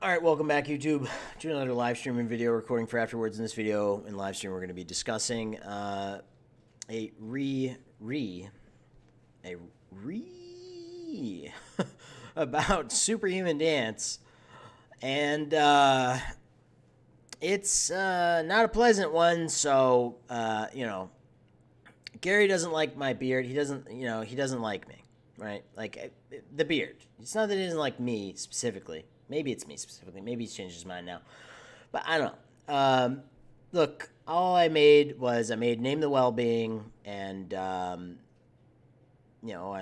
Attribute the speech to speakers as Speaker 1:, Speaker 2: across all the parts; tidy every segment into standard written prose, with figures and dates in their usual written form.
Speaker 1: All right, welcome back, YouTube, to another live streaming video recording for afterwards. In this video and live stream, we're going to be discussing a about Superhumandance, and it's not a pleasant one. So Gary doesn't like my beard. He doesn't like me, right? Like the beard. It's not that he doesn't like me specifically. Maybe it's me specifically. Maybe he's changed his mind now. But I don't know. Look, all I made Name the Well-Being, and, I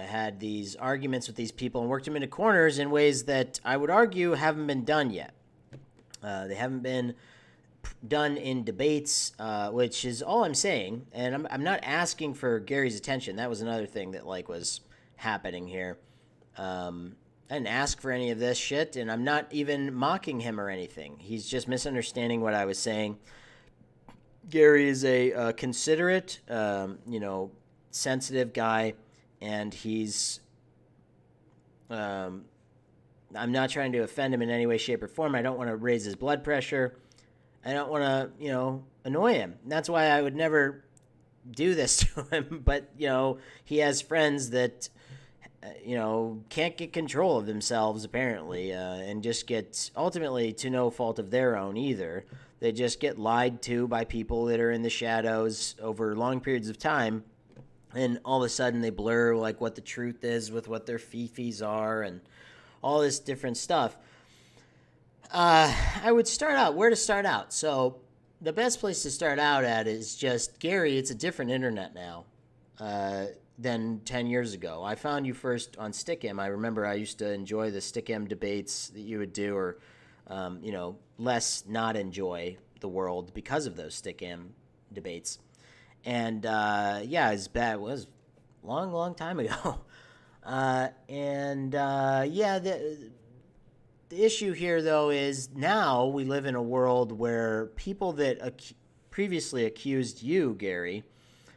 Speaker 1: had these arguments with these people and worked them into corners in ways that I would argue haven't been done yet. They haven't been done in debates, which is all I'm saying. And I'm not asking for Gary's attention. That was another thing that, was happening here. I didn't ask for any of this shit, and I'm not even mocking him or anything. He's just misunderstanding what I was saying. Gary is a considerate, sensitive guy, and he's... I'm not trying to offend him in any way, shape, or form. I don't want to raise his blood pressure. I don't want to, annoy him. And that's why I would never do this to him. But, he has friends that... can't get control of themselves, apparently, and just get, ultimately, to no fault of their own either. They just get lied to by people that are in the shadows over long periods of time, and all of a sudden they blur, what the truth is with what their fifis are, and all this different stuff. I would start out, where to start out? So, the best place to start out at is just, Gary, it's a different internet now. Than 10 years ago. I found you first on Stick'em. I remember I used to enjoy the Stick'em debates that you would do, or, less not enjoy the world because of those Stick'em debates. And, it's bad. It was a long, long time ago. The issue here, though, is now we live in a world where people that previously accused you, Gary,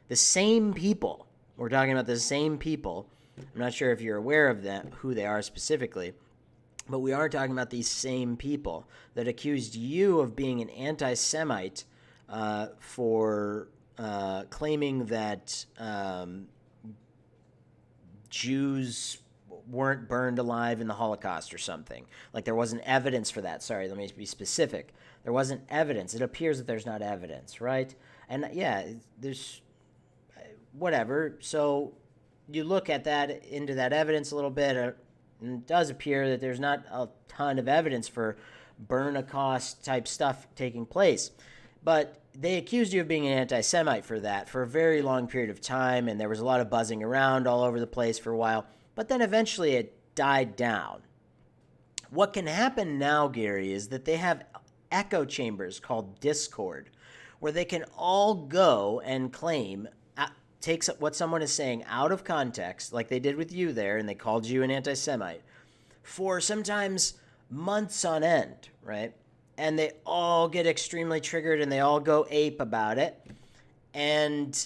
Speaker 1: the same people, we're talking about the same people. I'm not sure if you're aware of them, who they are specifically, but we are talking about these same people that accused you of being an anti-Semite for claiming that Jews weren't burned alive in the Holocaust or something. Like there wasn't evidence for that. Sorry, let me be specific. There wasn't evidence. It appears that there's not evidence, right? And there's... whatever. So you look at that, into that evidence a little bit, and it does appear that there's not a ton of evidence for burn-a-cost type stuff taking place. But they accused you of being an anti-Semite for that for a very long period of time, and there was a lot of buzzing around all over the place for a while. But then eventually it died down. What can happen now, Gary, is that they have echo chambers called Discord, where they can all go and claim... takes what someone is saying out of context, like they did with you there, and they called you an anti-Semite, for sometimes months on end, right? And they all get extremely triggered, and they all go ape about it, and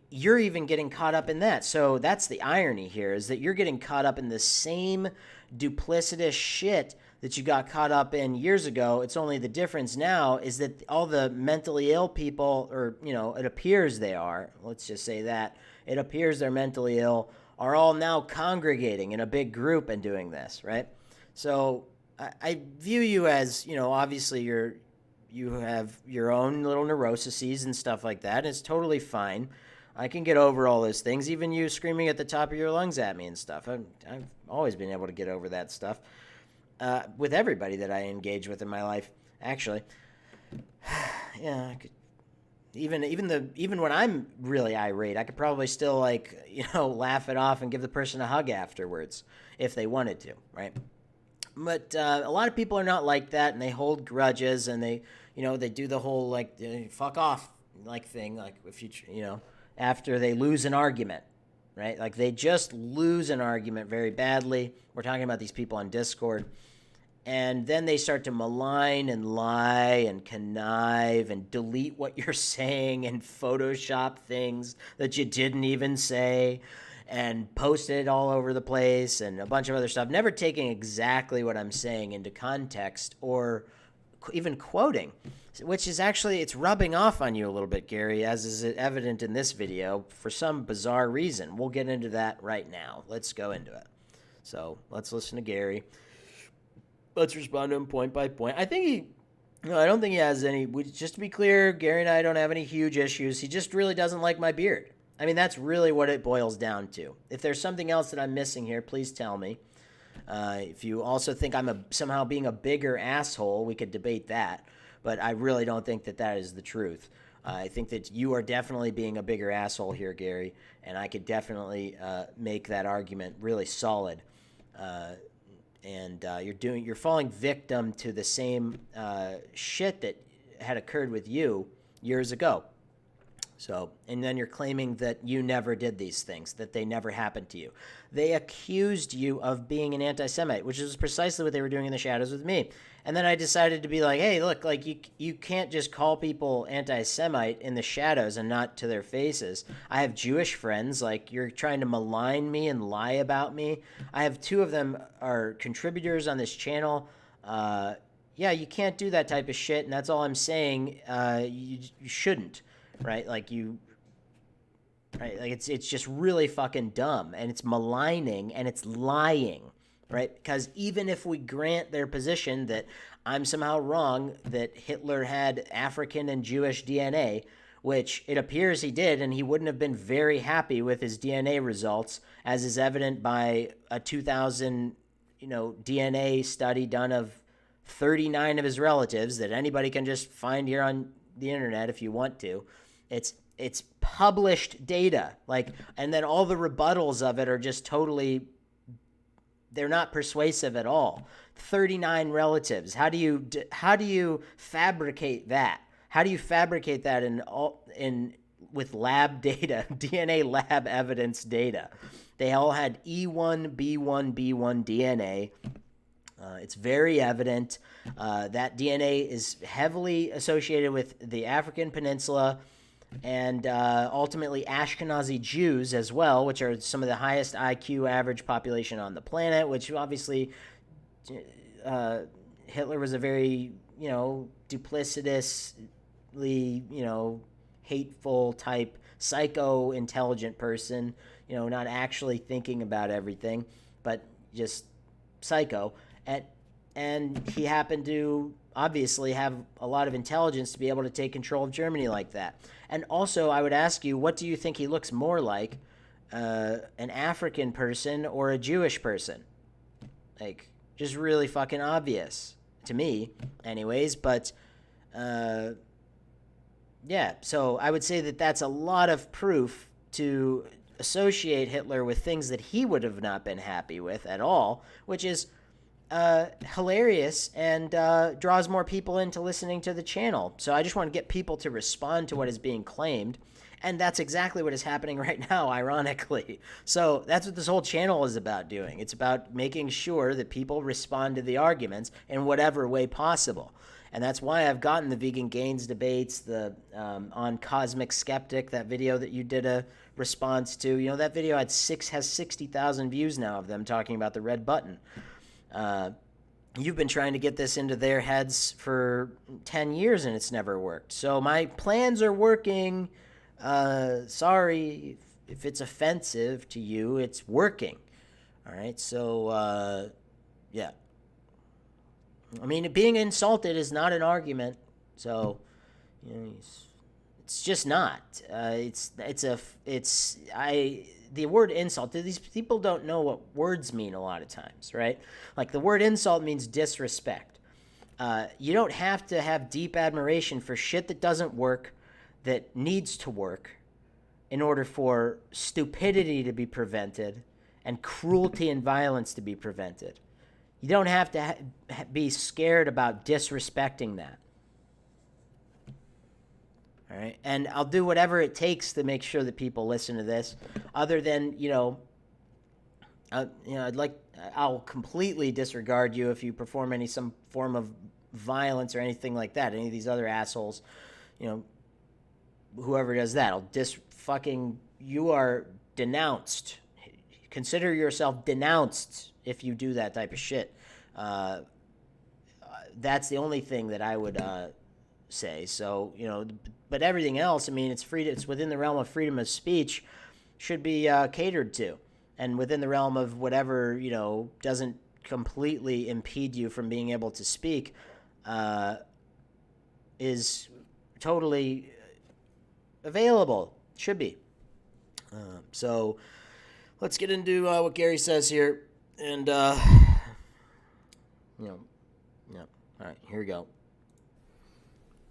Speaker 1: you're even getting caught up in that. So that's the irony here, is that you're getting caught up in the same duplicitous shit that you got caught up in years ago. It's only the difference now is that all the mentally ill people, or, it appears they are, let's just say that, it appears they're mentally ill, are all now congregating in a big group and doing this, right? So I view you as, obviously you have your own little neuroses and stuff like that. And it's totally fine. I can get over all those things, even you screaming at the top of your lungs at me and stuff. I've always been able to get over that stuff. With everybody that I engage with in my life, actually. Yeah, I could, even when I'm really irate, I could probably still laugh it off and give the person a hug afterwards if they wanted to, right? But a lot of people are not like that, and they hold grudges, and they do the whole fuck off thing, if after they lose an argument. Right? Like they just lose an argument very badly. We're talking about these people on Discord. And then they start to malign and lie and connive and delete what you're saying and Photoshop things that you didn't even say. and posted it all over the place and a bunch of other stuff, never taking exactly what I'm saying into context or even quoting, which is actually, it's rubbing off on you a little bit, Gary, as is evident in this video for some bizarre reason. We'll get into that right now. Let's go into it. So let's listen to Gary. Let's respond to him point by point. I think he, no, I don't think he has any, just to be clear, Gary and I don't have any huge issues. He just really doesn't like my beard. I mean, that's really what it boils down to. If there's something else that I'm missing here, please tell me. If you also think I'm somehow being a bigger asshole, we could debate that. But I really don't think that that is the truth. I think that you are definitely being a bigger asshole here, Gary, and I could definitely make that argument really solid. You're falling victim to the same shit that had occurred with you years ago. So, and then you're claiming that you never did these things, that they never happened to you. They accused you of being an anti-Semite, which is precisely what they were doing in the shadows with me. And then I decided to be like, hey, look, like you can't just call people anti-Semite in the shadows and not to their faces. I have Jewish friends, like you're trying to malign me and lie about me. I have two of them are contributors on this channel. Yeah, you can't do that type of shit, and that's all I'm saying. You shouldn't. Right, like it's just really fucking dumb, and it's maligning, and it's lying, right? Because even if we grant their position that I'm somehow wrong, that Hitler had African and Jewish DNA, which it appears he did, and he wouldn't have been very happy with his DNA results, as is evident by a 2000, DNA study done of 39 of his relatives that anybody can just find here on the internet if you want to. It's published data, and then all the rebuttals of it are just totally, they're not persuasive at all. 39 relatives. How do you fabricate that? How do you fabricate that with lab data, DNA lab evidence data? They all had E1B1B1 DNA. It's very evident. That DNA is heavily associated with the African Peninsula and ultimately Ashkenazi Jews as well, which are some of the highest IQ average population on the planet, which obviously Hitler was a very, duplicitously, hateful type, psycho-intelligent person, not actually thinking about everything, but just psycho. And he happened to obviously have a lot of intelligence to be able to take control of Germany like that. And also, I would ask you, what do you think he looks more like, an African person or a Jewish person? Just really fucking obvious to me, anyways. But, yeah, so I would say that that's a lot of proof to associate Hitler with things that he would have not been happy with at all, which is hilarious and draws more people into listening to the channel. So I just want to get people to respond to what is being claimed, and that's exactly what is happening right now, ironically. So that's what this whole channel is about doing. It's about making sure that people respond to the arguments in whatever way possible. And that's why I've gotten the Vegan Gains debates, the on Cosmic Skeptic, that video that you did a response to. That video has 60,000 views now of them talking about the red button. You've been trying to get this into their heads for 10 years and it's never worked. So my plans are working. Sorry if it's offensive to you, it's working. All right. So, yeah. I mean, being insulted is not an argument. So, it's just not. The word insult, these people don't know what words mean a lot of times, right? Like the word insult means disrespect. You don't have to have deep admiration for shit that doesn't work, that needs to work, in order for stupidity to be prevented and cruelty and violence to be prevented. You don't have to be scared about disrespecting that. All right, and I'll do whatever it takes to make sure that people listen to this. Other than, I'll completely disregard you if you perform some form of violence or anything like that. Any of these other assholes, whoever does that, you are denounced consider yourself denounced if you do that type of shit. That's the only thing that I would say. So, but everything else, I mean, it's within the realm of freedom of speech, should be catered to, and within the realm of whatever, doesn't completely impede you from being able to speak, is totally available. Should be. So let's get into what Gary says here, and all right, here we go.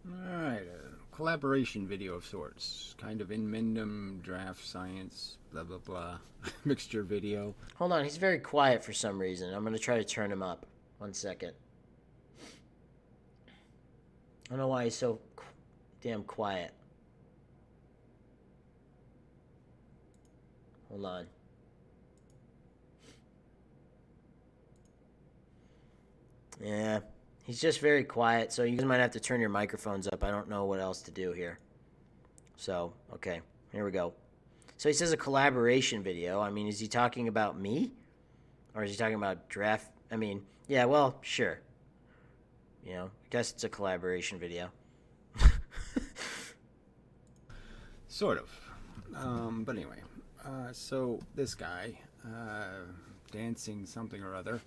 Speaker 2: All right, a collaboration video of sorts, kind of Inmendham, draft science, blah blah blah, mixture video.
Speaker 1: Hold on, he's very quiet for some reason. I'm gonna try to turn him up. 1 second. I don't know why he's so damn quiet. Hold on. Yeah, he's just very quiet, so you guys might have to turn your microphones up. I don't know what else to do here. So, okay, here we go. So he says a collaboration video. I mean, is he talking about me? Or is he talking about draft? I mean, yeah, well, sure. I guess it's a collaboration video.
Speaker 2: Sort of. But anyway, so this guy, dancing something or other,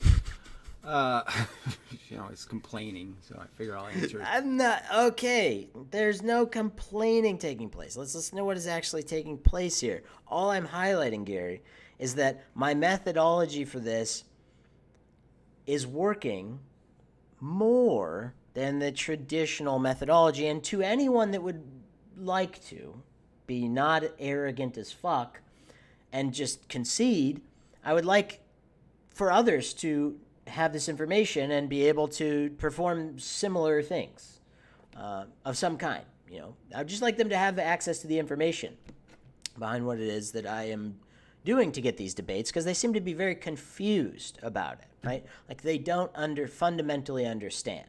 Speaker 2: is complaining, so I figure I'll answer it.
Speaker 1: I'm not, okay, there's no complaining taking place. Let's listen to what is actually taking place here. All I'm highlighting, Gary, is that my methodology for this is working more than the traditional methodology, and to anyone that would like to be not arrogant as fuck and just concede, I would like for others to have this information and be able to perform similar things of some kind. I'd just like them to have access to the information behind what it is that I am doing to get these debates, because they seem to be very confused about it, right? Like they don't fundamentally understand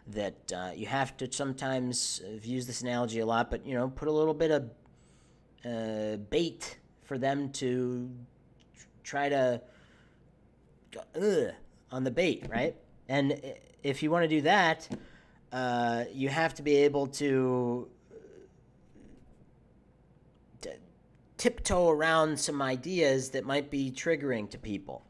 Speaker 1: that you have to sometimes, I've used this analogy a lot, but put a little bit of bait for them to try to on the bait, right? And if you want to do that, you have to be able to tiptoe around some ideas that might be triggering to people,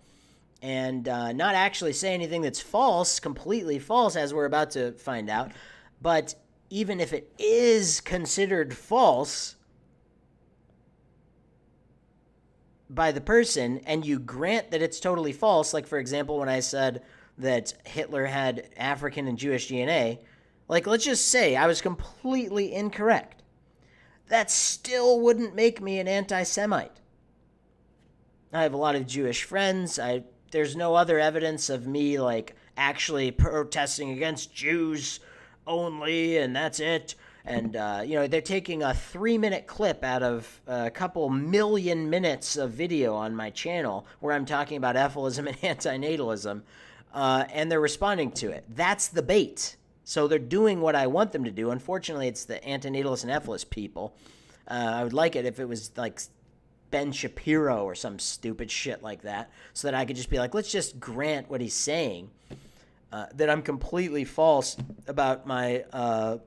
Speaker 1: and not actually say anything that's false, completely false, as we're about to find out. But even if it is considered false by the person, and you grant that it's totally false, like for example when I said that Hitler had African and Jewish DNA, like let's just say I was completely incorrect, that still wouldn't make me an anti-Semite. I have a lot of Jewish friends. There's no other evidence of me like actually protesting against Jews only, and that's it. And, they're taking a 3-minute clip out of a couple million minutes of video on my channel where I'm talking about ephilism and antinatalism, and they're responding to it. That's the bait. So they're doing what I want them to do. Unfortunately, it's the antinatalist and ethicist people. I would like it if it was like Ben Shapiro or some stupid shit like that, so that I could just be like, let's just grant what he's saying, that I'm completely false about my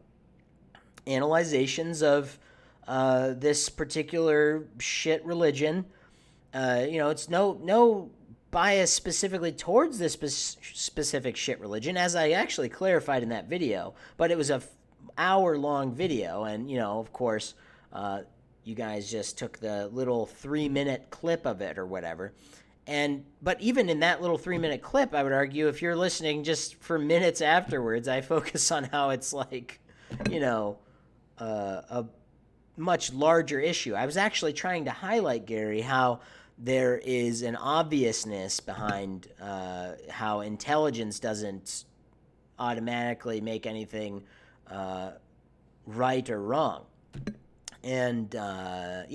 Speaker 1: analyzations of this particular shit religion. It's no bias specifically towards this specific shit religion, as I actually clarified in that video, but it was a hour-long video, and, of course, you guys just took the little 3-minute clip of it or whatever. But even in that little 3-minute clip, I would argue, if you're listening just for minutes afterwards, I focus on how it's like, a much larger issue. I was actually trying to highlight, Gary, how there is an obviousness behind how intelligence doesn't automatically make anything right or wrong. And, the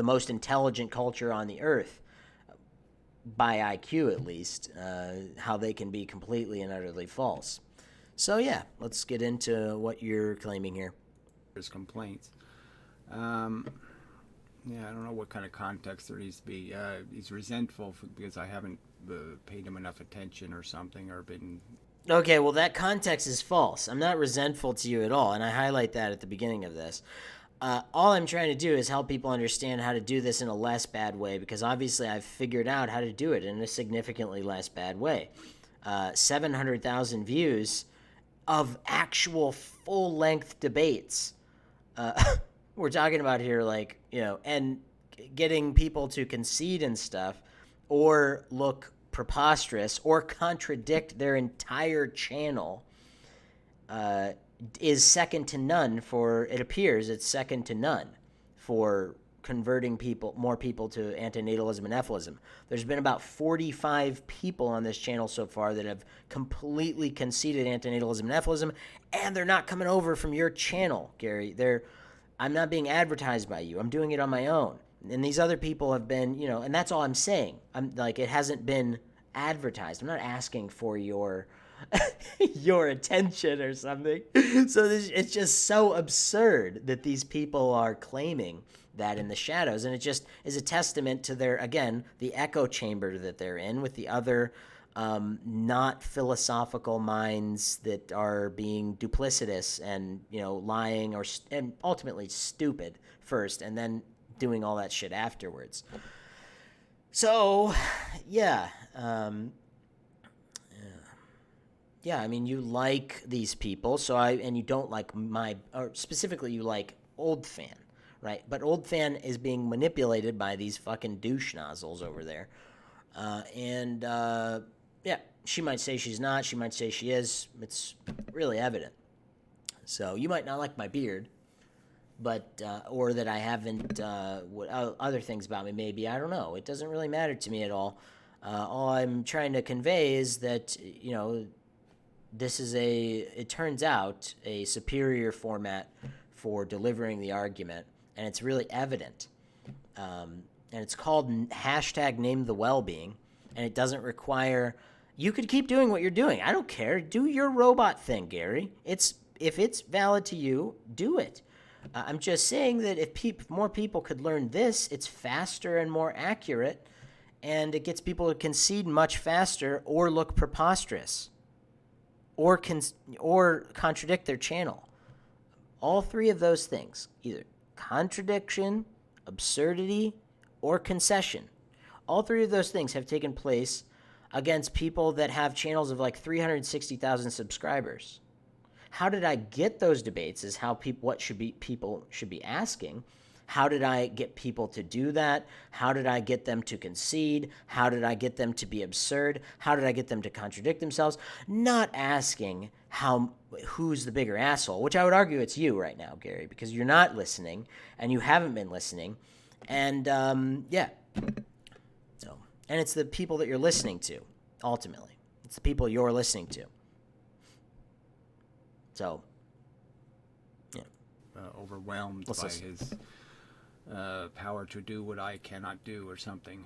Speaker 1: most intelligent culture on the earth, by IQ at least, how they can be completely and utterly false. So, yeah, let's get into what you're claiming here.
Speaker 2: There's complaints. Yeah, I don't know what kind of context there needs to be. He's resentful because I haven't paid him enough attention or something, or been.
Speaker 1: Okay, well, that context is false. I'm not resentful to you at all, and I highlight that at the beginning of this. All I'm trying to do is help people understand how to do this in a less bad way, because obviously I've figured out how to do it in a significantly less bad way. 700,000 views of actual full length debates. We're talking about here, like, and getting people to concede and stuff, or look preposterous, or contradict their entire channel, uh, is second to none for, it appears it's second to none for converting more people to antinatalism and effluism. There's been about 45 people on this channel so far that have completely conceded antinatalism and effluism, and they're not coming over from your channel, Gary. I'm not being advertised by you. I'm doing it on my own. And these other people have been, and that's all I'm saying. I'm like, it hasn't been advertised. I'm not asking for your your attention or something. So it's just so absurd that these people are claiming that in the shadows, and it just is a testament to their, again, the echo chamber that they're in with the other not philosophical minds that are being duplicitous and lying and ultimately stupid first, and then doing all that shit afterwards. So, yeah. Yeah, I mean, you like these people, and you don't like or specifically you like Old Fan, right? But Old Fan is being manipulated by these fucking douche nozzles over there. Yeah, she might say she's not, she might say she is. It's really evident. So you might not like my beard, but, or that I haven't, other things about me maybe, I don't know. It doesn't really matter to me at all. All I'm trying to convey is that, this is it turns out, a superior format for delivering the argument, and it's really evident. And it's called hashtag name the well-being, and it doesn't require, you could keep doing what you're doing. I don't care. Do your robot thing, Gary. If it's valid to you, do it. I'm just saying that if more people could learn this, it's faster and more accurate, and it gets people to concede much faster or look preposterous, or contradict their channel. All three of those things, either contradiction, absurdity, or concession, all three of those things have taken place against people that have channels of like 360,000 subscribers. How did I get those debates is how people should be asking. How did I get people to do that? How did I get them to concede? How did I get them to be absurd? How did I get them to contradict themselves? Not asking who's the bigger asshole, which I would argue it's you right now, Gary, because you're not listening and you haven't been listening. And yeah. So, and it's the people that you're listening to, ultimately. It's the people you're listening to. So, yeah.
Speaker 2: Overwhelmed by his power to do what I cannot do or something.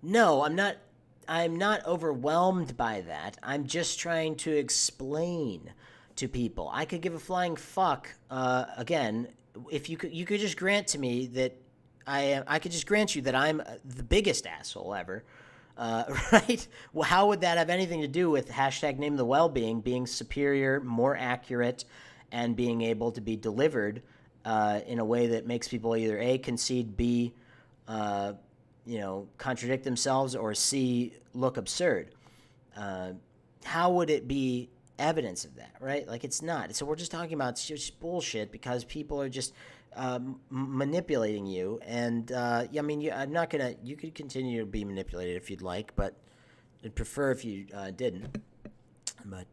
Speaker 1: No, I'm not overwhelmed by that. I'm just trying to explain to people. I could give a flying fuck. Again, if you could just grant to me that I could just grant you that I'm the biggest asshole ever. Right? Well, how would that have anything to do with hashtag name the well-being being superior, more accurate, and being able to be delivered in a way that makes people either A, concede, B, contradict themselves, or C, look absurd? How would it be evidence of that, right? Like, it's not. So we're just talking about just bullshit because people are just manipulating you. And, I mean, I'm not going to, you could continue to be manipulated if you'd like, but I'd prefer if you didn't. But,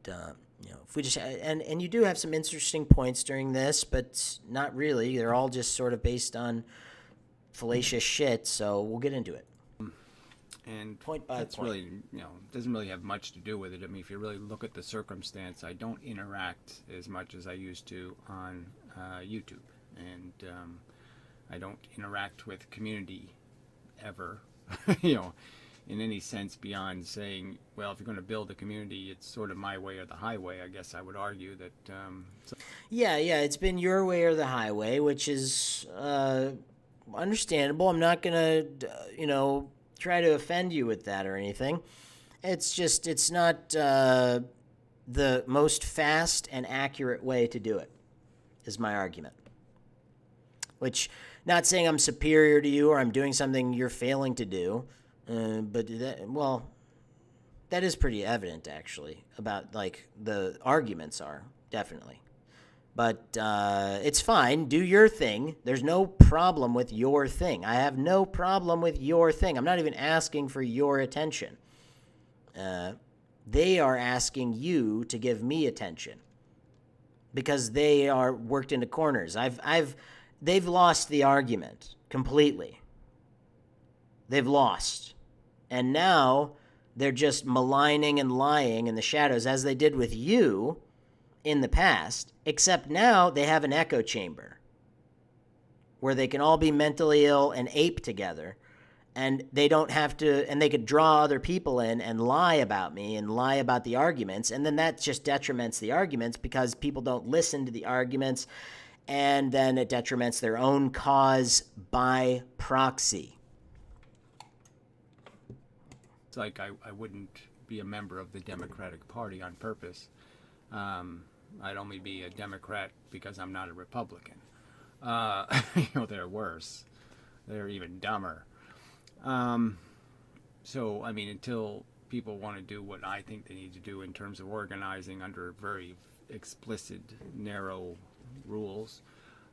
Speaker 1: if we just, and you do have some interesting points during this, but not really. They're all just sort of based on fallacious shit, so we'll get into it.
Speaker 2: And
Speaker 1: point by
Speaker 2: that's
Speaker 1: point.
Speaker 2: Really, doesn't really have much to do with it. I mean, if you really look at the circumstance, I don't interact as much as I used to on YouTube. And I don't interact with community ever, in any sense beyond saying, well, if you're going to build a community, it's sort of my way or the highway. I guess I would argue that.
Speaker 1: Yeah, it's been your way or the highway, which is understandable. I'm not going to, try to offend you with that or anything. It's just, it's not the most fast and accurate way to do it, is my argument. Which, not saying I'm superior to you or I'm doing something you're failing to do, but that is pretty evident, actually, about, like, the arguments are, definitely. But it's fine. Do your thing. There's no problem with your thing. I have no problem with your thing. I'm not even asking for your attention. They are asking you to give me attention because they are worked into corners. They've lost the argument completely. They've lost. And now they're just maligning and lying in the shadows as they did with you in the past, except now they have an echo chamber where they can all be mentally ill and ape together, and they don't have to, and they could draw other people in and lie about me and lie about the arguments, and then that just detriments the arguments because people don't listen to the arguments, and then it detriments their own cause by proxy.
Speaker 2: It's like I wouldn't be a member of the Democratic Party on purpose. I'd only be a Democrat because I'm not a Republican. They're worse. They're even dumber. So, I mean, until people want to do what I think they need to do in terms of organizing under very explicit, narrow rules,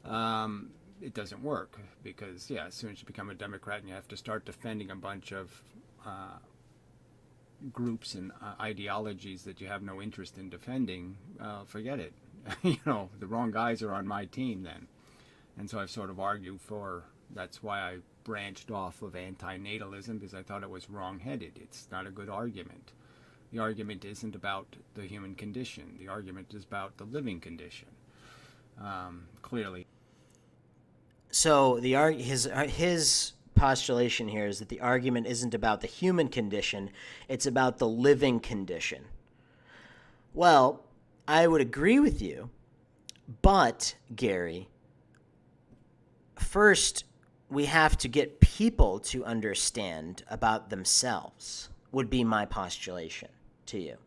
Speaker 2: it doesn't work because, as soon as you become a Democrat and you have to start defending a bunch of groups and ideologies that you have no interest in defending, forget it. The wrong guys are on my team then. And so I've sort of argued that's why I branched off of antinatalism, because I thought it was wrong-headed. It's not a good argument. The argument isn't about the human condition. The argument is about the living condition. Clearly.
Speaker 1: So his postulation here is that the argument isn't about the human condition, it's about the living condition. Well, I would agree with you, but, Gary, first we have to get people to understand about themselves, would be my postulation to you.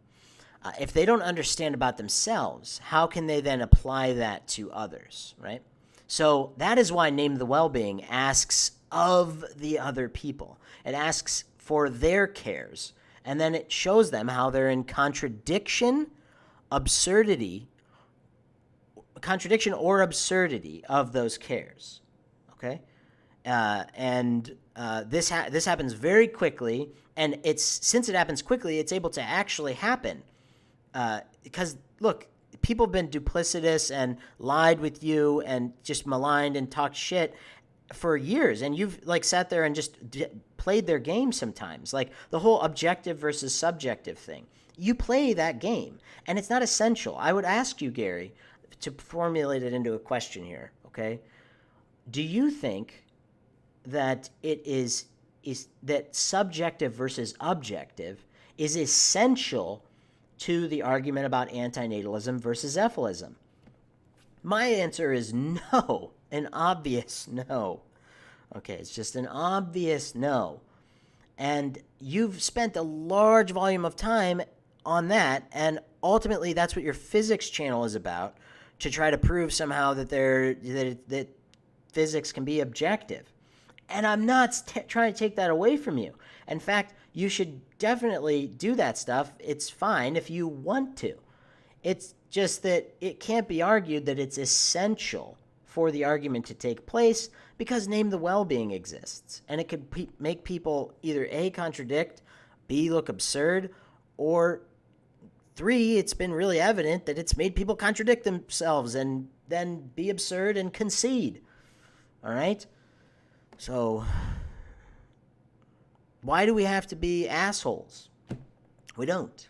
Speaker 1: If they don't understand about themselves, how can they then apply that to others, right? So that is why Name the Well-Being asks of the other people. It asks for their cares, and then it shows them how they're in contradiction or absurdity of those cares. Okay, this happens very quickly, and since it happens quickly, it's able to actually happen. Because look, people have been duplicitous and lied with you and just maligned and talked shit for years, and you've sat there and just played their game sometimes, like the whole objective versus subjective thing. You play that game, and it's not essential. I would ask you, Gary, to formulate it into a question here, okay? Do you think that it is that subjective versus objective is essential to the argument about antinatalism versus ephilism? My answer is no, an obvious no. Okay, it's just an obvious no. And you've spent a large volume of time on that, and ultimately that's what your physics channel is about, to try to prove somehow that physics can be objective. And I'm not trying to take that away from you. In fact, you should definitely do that stuff. It's fine if you want to. It's just that it can't be argued that it's essential for the argument to take place because Name the Well-Being exists. And it could make people either A, contradict, B, look absurd, or 3, it's been really evident that it's made people contradict themselves and then be absurd and concede. All right? So, why do we have to be assholes? We don't.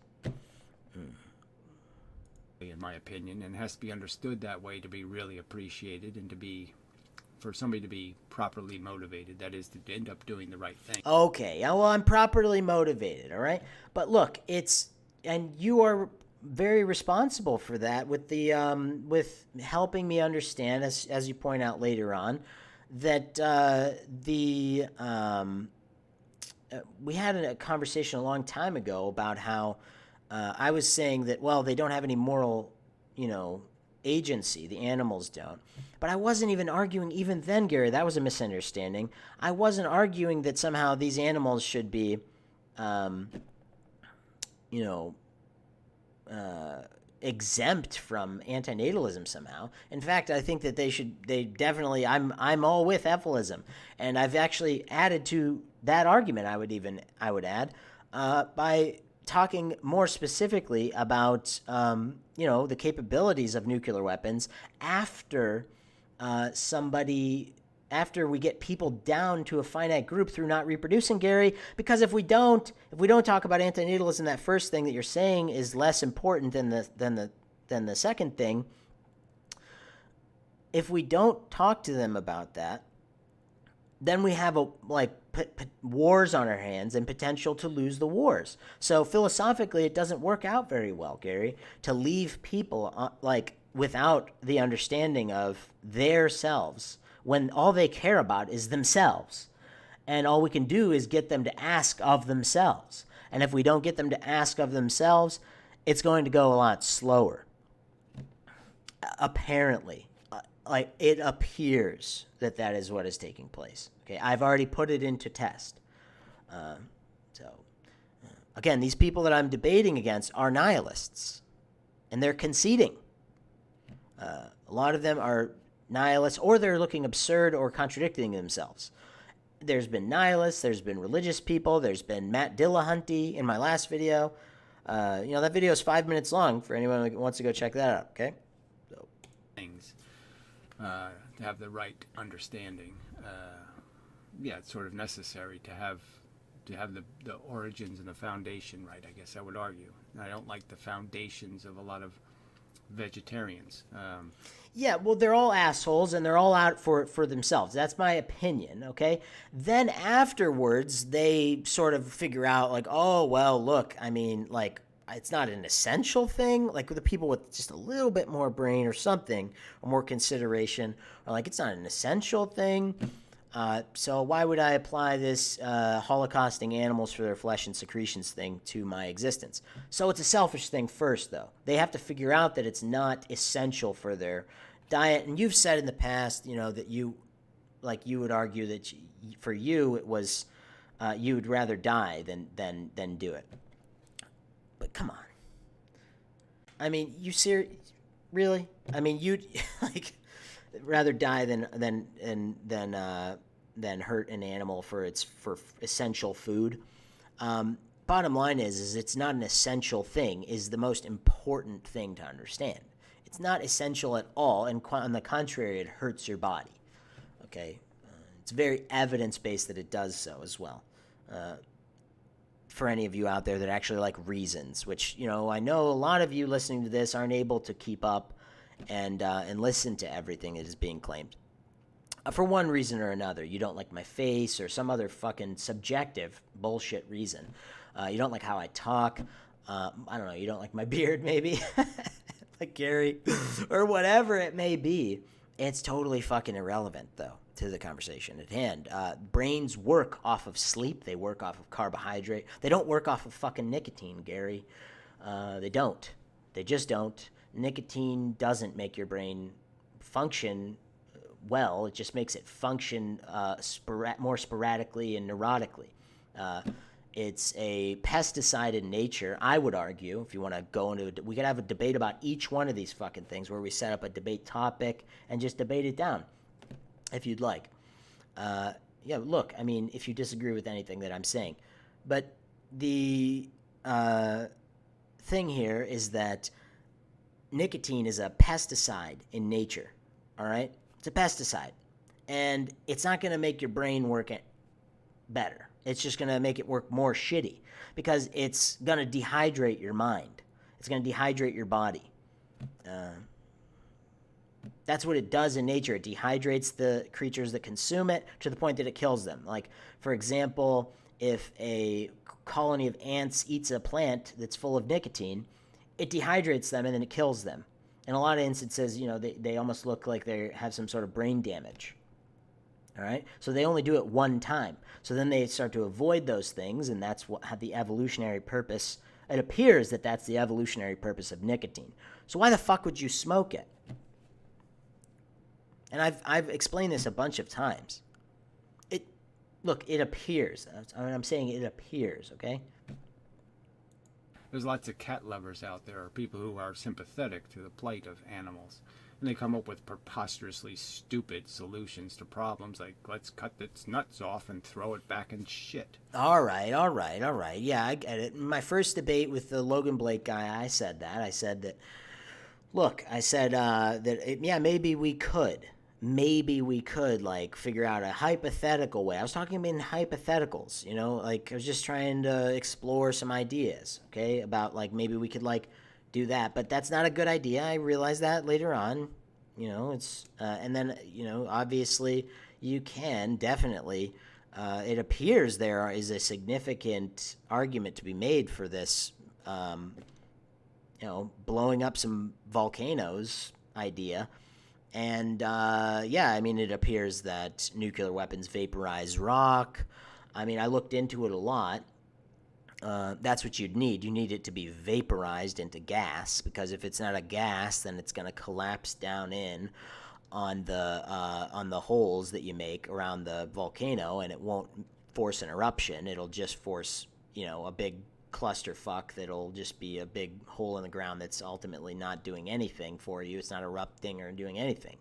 Speaker 2: In my opinion, and it has to be understood that way to be really appreciated and for somebody to be properly motivated, that is, to end up doing the right thing.
Speaker 1: Okay, well, I'm properly motivated, all right? But look, and you are very responsible for that with with helping me understand, as you point out later on, that we had a conversation a long time ago about how I was saying that, well, they don't have any moral, agency. The animals don't. But I wasn't even arguing even then, Gary. That was a misunderstanding. I wasn't arguing that somehow these animals should be, um, you know, exempt from antinatalism somehow. In fact, I think that they definitely, I'm all with euphilism. And I've actually added to that argument, I would add, by talking more specifically about, the capabilities of nuclear weapons after after we get people down to a finite group through not reproducing, Gary. Because if we don't talk about antinatalism, that first thing that you're saying is less important than the second thing. If we don't talk to them about that, then we have wars on our hands and potential to lose the wars. So philosophically, it doesn't work out very well, Gary, to leave people without the understanding of their selves when all they care about is themselves. And all we can do is get them to ask of themselves. And if we don't get them to ask of themselves, it's going to go a lot slower. Apparently, it appears that is what is taking place. Okay, I've already put it into test. Again, these people that I'm debating against are nihilists, and they're conceding. A lot of them are nihilists, or they're looking absurd or contradicting themselves. There's been nihilists, there's been religious people, there's been Matt Dillahunty in my last video. That video is 5 minutes long for anyone who wants to go check that out, okay?
Speaker 2: Things to have the right understanding. It's sort of necessary to have the origins and the foundation right, I guess I would argue. I don't like the foundations of a lot of vegetarians.
Speaker 1: Yeah, well, they're all assholes and they're all out for themselves. That's my opinion, okay? Then afterwards, they sort of figure out, oh, well, look, it's not an essential thing. Like with the people with just a little bit more brain or something, or more consideration, or it's not an essential thing. So why would I apply this holocausting animals for their flesh and secretions thing to my existence? So it's a selfish thing first, though. They have to figure out that it's not essential for their diet. And you've said in the past, that you would argue that for you it was you would rather die than do it. But come on. I mean, you serious? Really? I mean, you'd rather die than hurt an animal for essential food. Bottom line is it's not an essential thing. Is the most important thing to understand. It's not essential at all, and on the contrary, it hurts your body. Okay, it's very evidence based that it does so as well. For any of you out there that actually like reasons, which I know a lot of you listening to this aren't able to keep up and listen to everything that is being claimed. For one reason or another, you don't like my face or some other fucking subjective bullshit reason. You don't like how I talk. I don't know. You don't like my beard, maybe, like Gary, or whatever it may be. It's totally fucking irrelevant, though, to the conversation at hand. Brains work off of sleep. They work off of carbohydrate. They don't work off of fucking nicotine, Gary. They don't. They just don't. Nicotine doesn't make your brain function well. It just makes it function more sporadically and neurotically. It's a pesticide in nature, I would argue, if you want to go into we could have a debate about each one of these fucking things where we set up a debate topic and just debate it down, if you'd like. Look, if you disagree with anything that I'm saying. But the thing here is that nicotine is a pesticide in nature, all right? It's a pesticide, and it's not going to make your brain work better. It's just going to make it work more shitty because it's going to dehydrate your mind. It's going to dehydrate your body. That's what it does in nature. It dehydrates the creatures that consume it to the point that it kills them. Like, for example, if a colony of ants eats a plant that's full of nicotine, it dehydrates them and then it kills them. In a lot of instances, they almost look like they have some sort of brain damage. All right, so they only do it one time. So then they start to avoid those things, and that's what the evolutionary purpose. It appears that that's the evolutionary purpose of nicotine. So why the fuck would you smoke it? And I've explained this a bunch of times. It appears. I'm saying it appears. Okay.
Speaker 2: There's lots of cat lovers out there, or people who are sympathetic to the plight of animals. And they come up with preposterously stupid solutions to problems like, let's cut its nuts off and throw it back in shit.
Speaker 1: All right. Yeah, I get it. In my first debate with the Logan Blake guy, I said that. I said that, look, I said yeah, maybe we could. Maybe we could, like, figure out a hypothetical way. I was talking about in hypotheticals, like, I was just trying to explore some ideas, okay, about, like, maybe we could, like, do that. But that's not a good idea. I realized that later on, it's, and then, obviously you can definitely, it appears there is a significant argument to be made for this, blowing up some volcanoes idea. And, yeah, I mean, it appears that nuclear weapons vaporize rock. I mean, I looked into it a lot. That's what you'd need. You need it to be vaporized into gas, because if it's not a gas, then it's going to collapse down in on the holes that you make around the volcano, and it won't force an eruption. It'll just force, a big clusterfuck that'll just be a big hole in the ground that's ultimately not doing anything for you. It's not erupting or doing anything.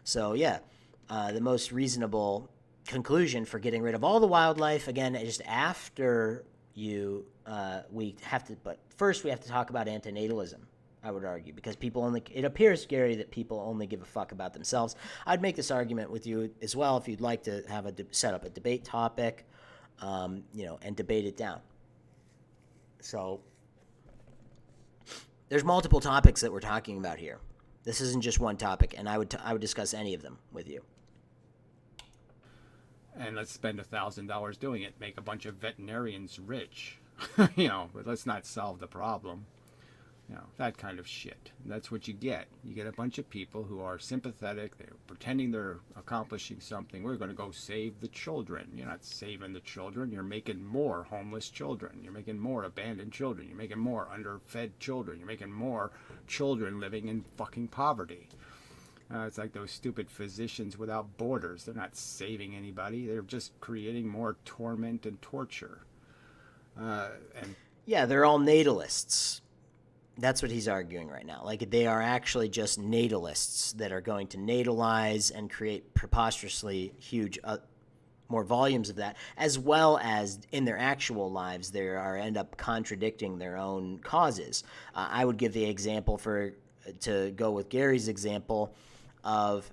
Speaker 1: So, yeah, the most reasonable conclusion for getting rid of all the wildlife, again, just after you, we have to, but first we have to talk about antinatalism, I would argue, because it appears, Gary, that people only give a fuck about themselves. I'd make this argument with you as well if you'd like to have set up a debate topic, and debate it down. So there's multiple topics that we're talking about here. This isn't just one topic, and I would discuss any of them with you.
Speaker 2: And let's spend $1,000 doing it. Make a bunch of veterinarians rich, but let's not solve the problem. That kind of shit. That's what you get. You get a bunch of people who are sympathetic. They're pretending they're accomplishing something. We're going to go save the children. You're not saving the children. You're making more homeless children. You're making more abandoned children. You're making more underfed children. You're making more children living in fucking poverty. It's like those stupid physicians without borders. They're not saving anybody. They're just creating more torment and torture.
Speaker 1: Yeah, they're all natalists. That's what he's arguing right now. Like, they are actually just natalists that are going to natalize and create preposterously huge, more volumes of that, as well as in their actual lives, they end up contradicting their own causes. I would give the example to go with Gary's example of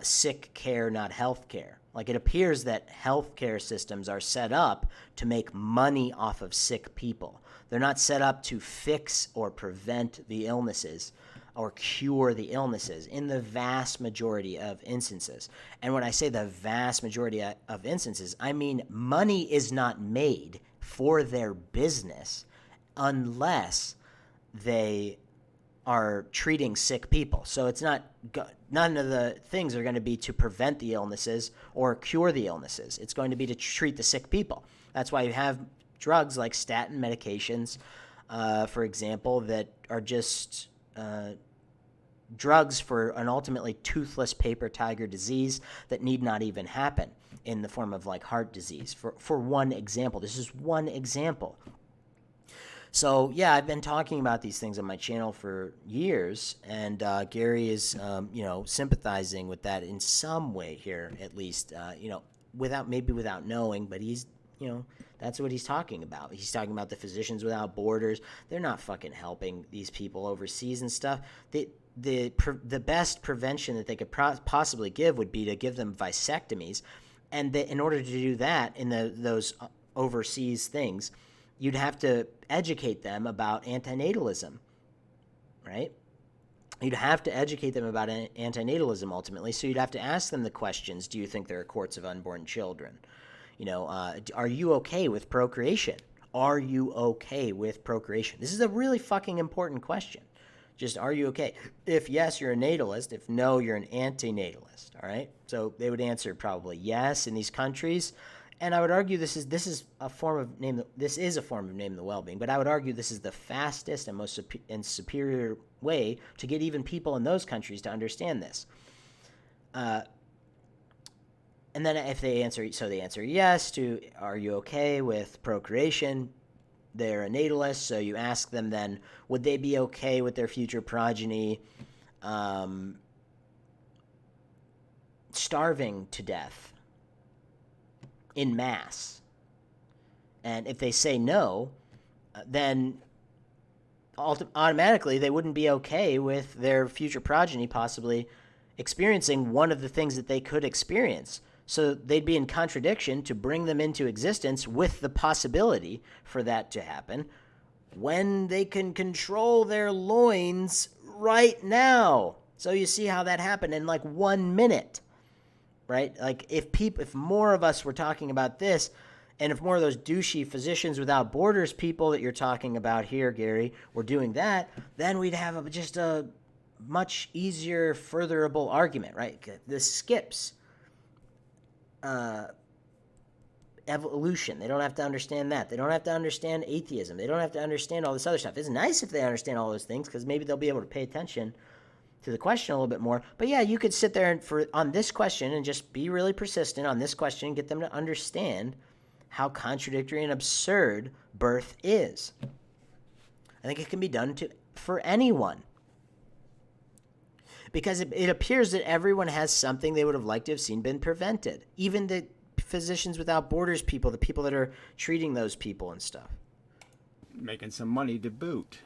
Speaker 1: sick care, not health care. Like, it appears that healthcare systems are set up to make money off of sick people. They're not set up to fix or prevent the illnesses or cure the illnesses in the vast majority of instances. And when I say the vast majority of instances, I mean money is not made for their business unless they are treating sick people. So it's none of the things are going to be to prevent the illnesses or cure the illnesses. It's going to be to treat the sick people. That's why you have drugs like statin medications, for example, that are just drugs for an ultimately toothless paper tiger disease that need not even happen in the form of, like, heart disease, for one example. This is one example. So, yeah, I've been talking about these things on my channel for years, and Gary is, sympathizing with that in some way here, at least, without knowing, but he's, that's what he's talking about. He's talking about the Physicians Without Borders. They're not fucking helping these people overseas and stuff. The best prevention that they could possibly give would be to give them vasectomies, and in order to do that in those overseas things, you'd have to educate them about antinatalism, right? You'd have to educate them about antinatalism ultimately, so you'd have to ask them the questions: do you think there are courts of unborn children? Are you okay with procreation? Are you okay with procreation? This is a really fucking important question Just, are you okay? If yes, you're a natalist. If no, you're an anti-natalist. All right. So they would answer probably yes in these countries, and I would argue this is a form of name the well-being. But I would argue this is the fastest and most superior way to get even people in those countries to understand this. And then if they answer yes to, are you okay with procreation? They're a natalist, so you ask them then, would they be okay with their future progeny starving to death in mass? And if they say no, then automatically they wouldn't be okay with their future progeny possibly experiencing one of the things that they could experience. So they'd be in contradiction to bring them into existence with the possibility for that to happen when they can control their loins right now. So you see how that happened in like 1 minute, right? Like if more of us were talking about this, and if more of those douchey Physicians Without Borders people that you're talking about here, Gary, were doing that, then we'd have just a much easier, furtherable argument, right? This skips evolution. They don't have to understand that. They don't have to understand atheism. They don't have to understand all this other stuff. It's nice if they understand all those things, because maybe they'll be able to pay attention to the question a little bit more. But yeah, you could sit there on this question and just be really persistent on this question and get them to understand how contradictory and absurd birth is. I think it can be done for anyone. Because it appears that everyone has something they would have liked to have seen been prevented. Even the Physicians Without Borders people, the people that are treating those people and stuff.
Speaker 2: Making some money to boot.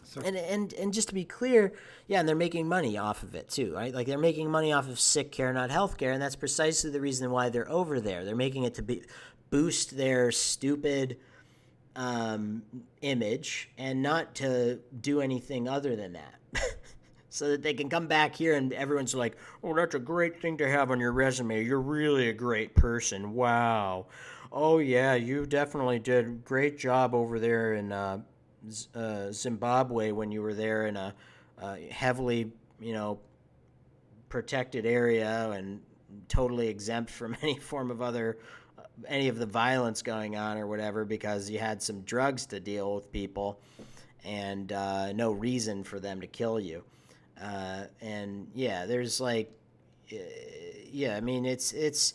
Speaker 2: So.
Speaker 1: And just to be clear, yeah, and they're making money off of it too, right? Like they're making money off of sick care, not health care, and that's precisely the reason why they're over there. They're making it to boost their stupid image and not to do anything other than that. So that they can come back here and everyone's like, oh, that's a great thing to have on your resume. You're really a great person. Wow. Oh, yeah, you definitely did a great job over there in Zimbabwe when you were there in a heavily, protected area and totally exempt from any form of any of the violence going on or whatever, because you had some drugs to deal with people and no reason for them to kill you. And yeah, there's like, yeah, I mean, it's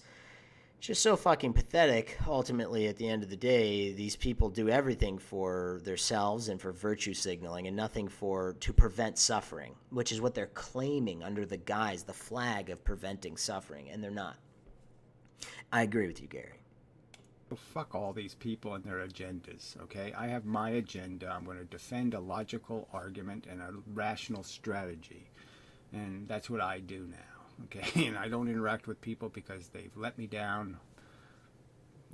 Speaker 1: just so fucking pathetic. Ultimately, at the end of the day, these people do everything for themselves and for virtue signaling, and nothing to prevent suffering, which is what they're claiming under the flag of preventing suffering, and they're not. I agree with you, Gary.
Speaker 2: Fuck all these people and their agendas, okay? I have my agenda. I'm going to defend a logical argument and a rational strategy. And that's what I do now, okay? And I don't interact with people because they've let me down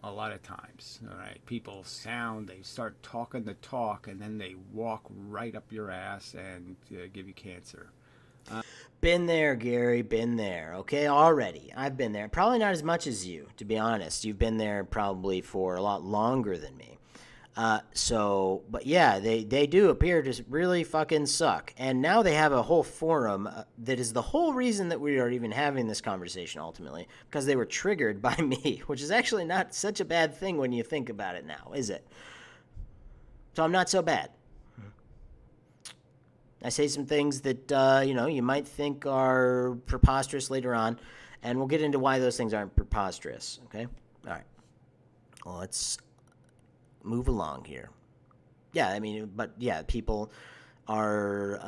Speaker 2: a lot of times, all right? People they start talking the talk, and then they walk right up your ass and give you cancer.
Speaker 1: Been there, Gary, been there. Okay, already. I've been there. Probably not as much as you, to be honest. You've been there probably for a lot longer than me. But yeah, they do appear to really fucking suck. And now they have a whole forum that is the whole reason that we are even having this conversation ultimately, because they were triggered by me, which is actually not such a bad thing when you think about it now, is it? So I'm not so bad. I say some things that, you might think are preposterous later on, and we'll get into why those things aren't preposterous, okay? All right. Well, let's move along here. Yeah, I mean, but yeah, people are,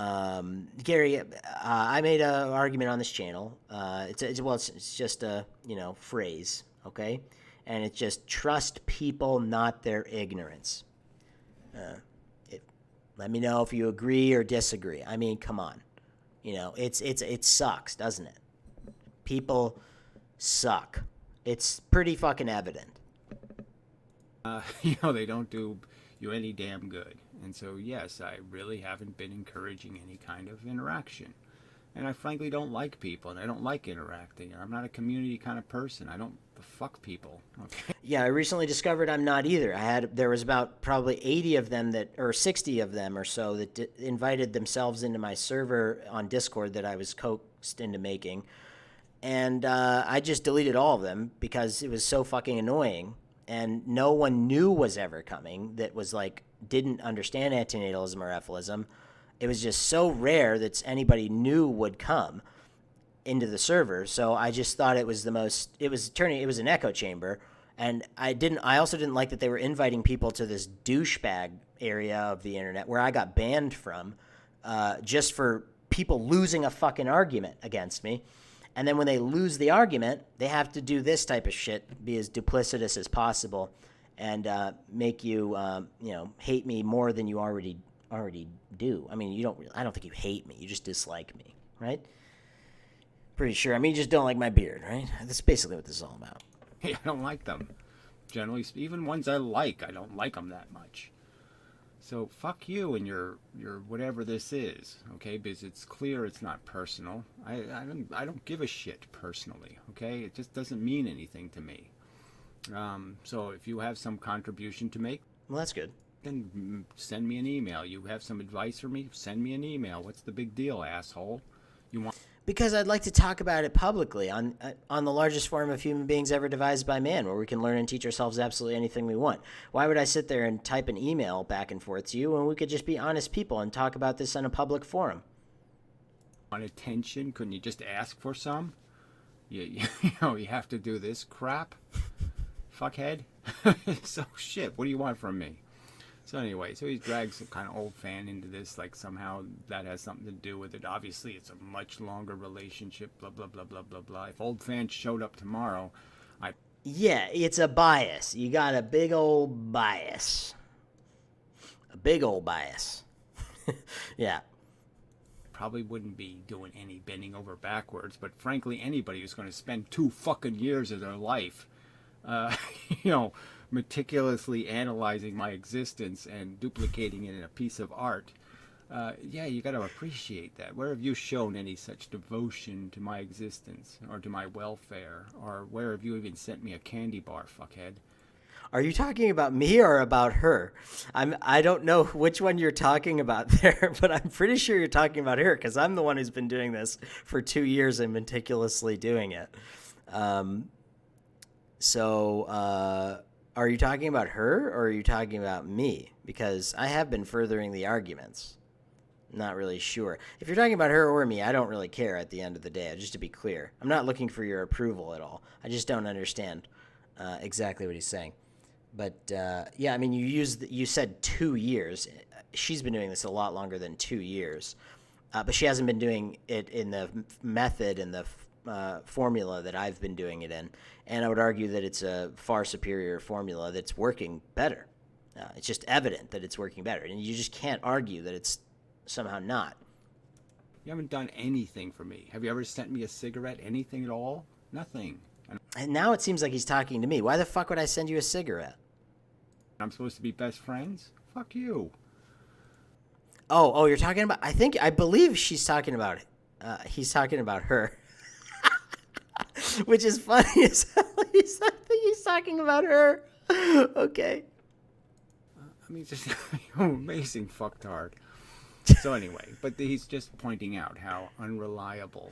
Speaker 1: Gary, I made an argument on this channel. It's just a, phrase, okay? And it's just trust people, not their ignorance. Let me know if you agree or disagree. I mean, come on. It sucks, doesn't it? People suck. It's pretty fucking evident.
Speaker 2: They don't do you any damn good. And so, yes, I really haven't been encouraging any kind of interaction. And I frankly don't like people, and I don't like interacting. I'm not a community kind of person. I don't fuck people. Okay.
Speaker 1: Yeah, I recently discovered I'm not either. There was about probably 80 of them or 60 of them or so that invited themselves into my server on Discord that I was coaxed into making. And I just deleted all of them because it was so fucking annoying. And no one knew was ever coming that was like, didn't understand antinatalism or ephilism. It was just so rare that anybody knew would come into the server. So I just thought it was it was an echo chamber. And I also didn't like that they were inviting people to this douchebag area of the internet where I got banned from, just for people losing a fucking argument against me. And then when they lose the argument, they have to do this type of shit, be as duplicitous as possible, and make you, hate me more than you already do. I mean, I don't think you hate me. You just dislike me, right? Pretty sure. I mean, you just don't like my beard, right? That's basically what this is all about.
Speaker 2: Hey, I don't like them. Generally, even ones I like, I don't like them that much. So fuck you and your whatever this is, okay? Because it's clear it's not personal. I don't give a shit personally, okay? It just doesn't mean anything to me. So if you have some contribution to make,
Speaker 1: Well, that's good.
Speaker 2: then send me an email. You have some advice for me? Send me an email. What's the big deal, asshole? You want?
Speaker 1: Because I'd like to talk about it publicly on the largest form of human beings ever devised by man, where we can learn and teach ourselves absolutely anything we want. Why would I sit there and type an email back and forth to you when we could just be honest people and talk about this in a public forum?
Speaker 2: Want attention? Couldn't you just ask for some? You have to do this crap, fuckhead. So shit. What do you want from me? So anyway, he drags some kind of old fan into this, like somehow that has something to do with it. Obviously, it's a much longer relationship, blah, blah, blah, blah, blah, blah. If old fan showed up tomorrow,
Speaker 1: Yeah, it's a bias. You got a big old bias. A big old bias. Yeah.
Speaker 2: probably wouldn't be doing any bending over backwards, but frankly, anybody who's going to spend 2 fucking years of their life, you know, meticulously analyzing my existence and duplicating it in a piece of art, yeah, you got to appreciate that. Where have you shown any such devotion to my existence or to my welfare, or where have you even sent me a candy bar, fuckhead?
Speaker 1: Are you talking about me or about her? I don't know which one you're talking about there, but I'm pretty sure you're talking about her because I'm the one who's been doing this for 2 years and meticulously doing it. So are you talking about her or are you talking about me? Because I have been furthering the arguments. Not really sure. If you're talking about her or me, I don't really care at the end of the day, just to be clear. I'm not looking for your approval at all. I just don't understand exactly what he's saying. But, yeah, I mean, you said 2 years. She's been doing this a lot longer than 2 years. But she hasn't been doing it in the method and the formula that I've been doing it in. And I would argue that it's a far superior formula that's working better. It's just evident that it's working better. And you just can't argue that it's somehow not.
Speaker 2: You haven't done anything for me. Have you ever sent me a cigarette? Anything at all? Nothing.
Speaker 1: And now it seems like he's talking to me. Why the fuck would I send you a cigarette?
Speaker 2: I'm supposed to be best friends? Fuck you.
Speaker 1: Oh, you're talking about... I believe she's talking about it. He's talking about her. Which is funny as hell. I think he's talking about her. Okay.
Speaker 2: I mean, just amazing fucktard. So anyway, but he's just pointing out how unreliable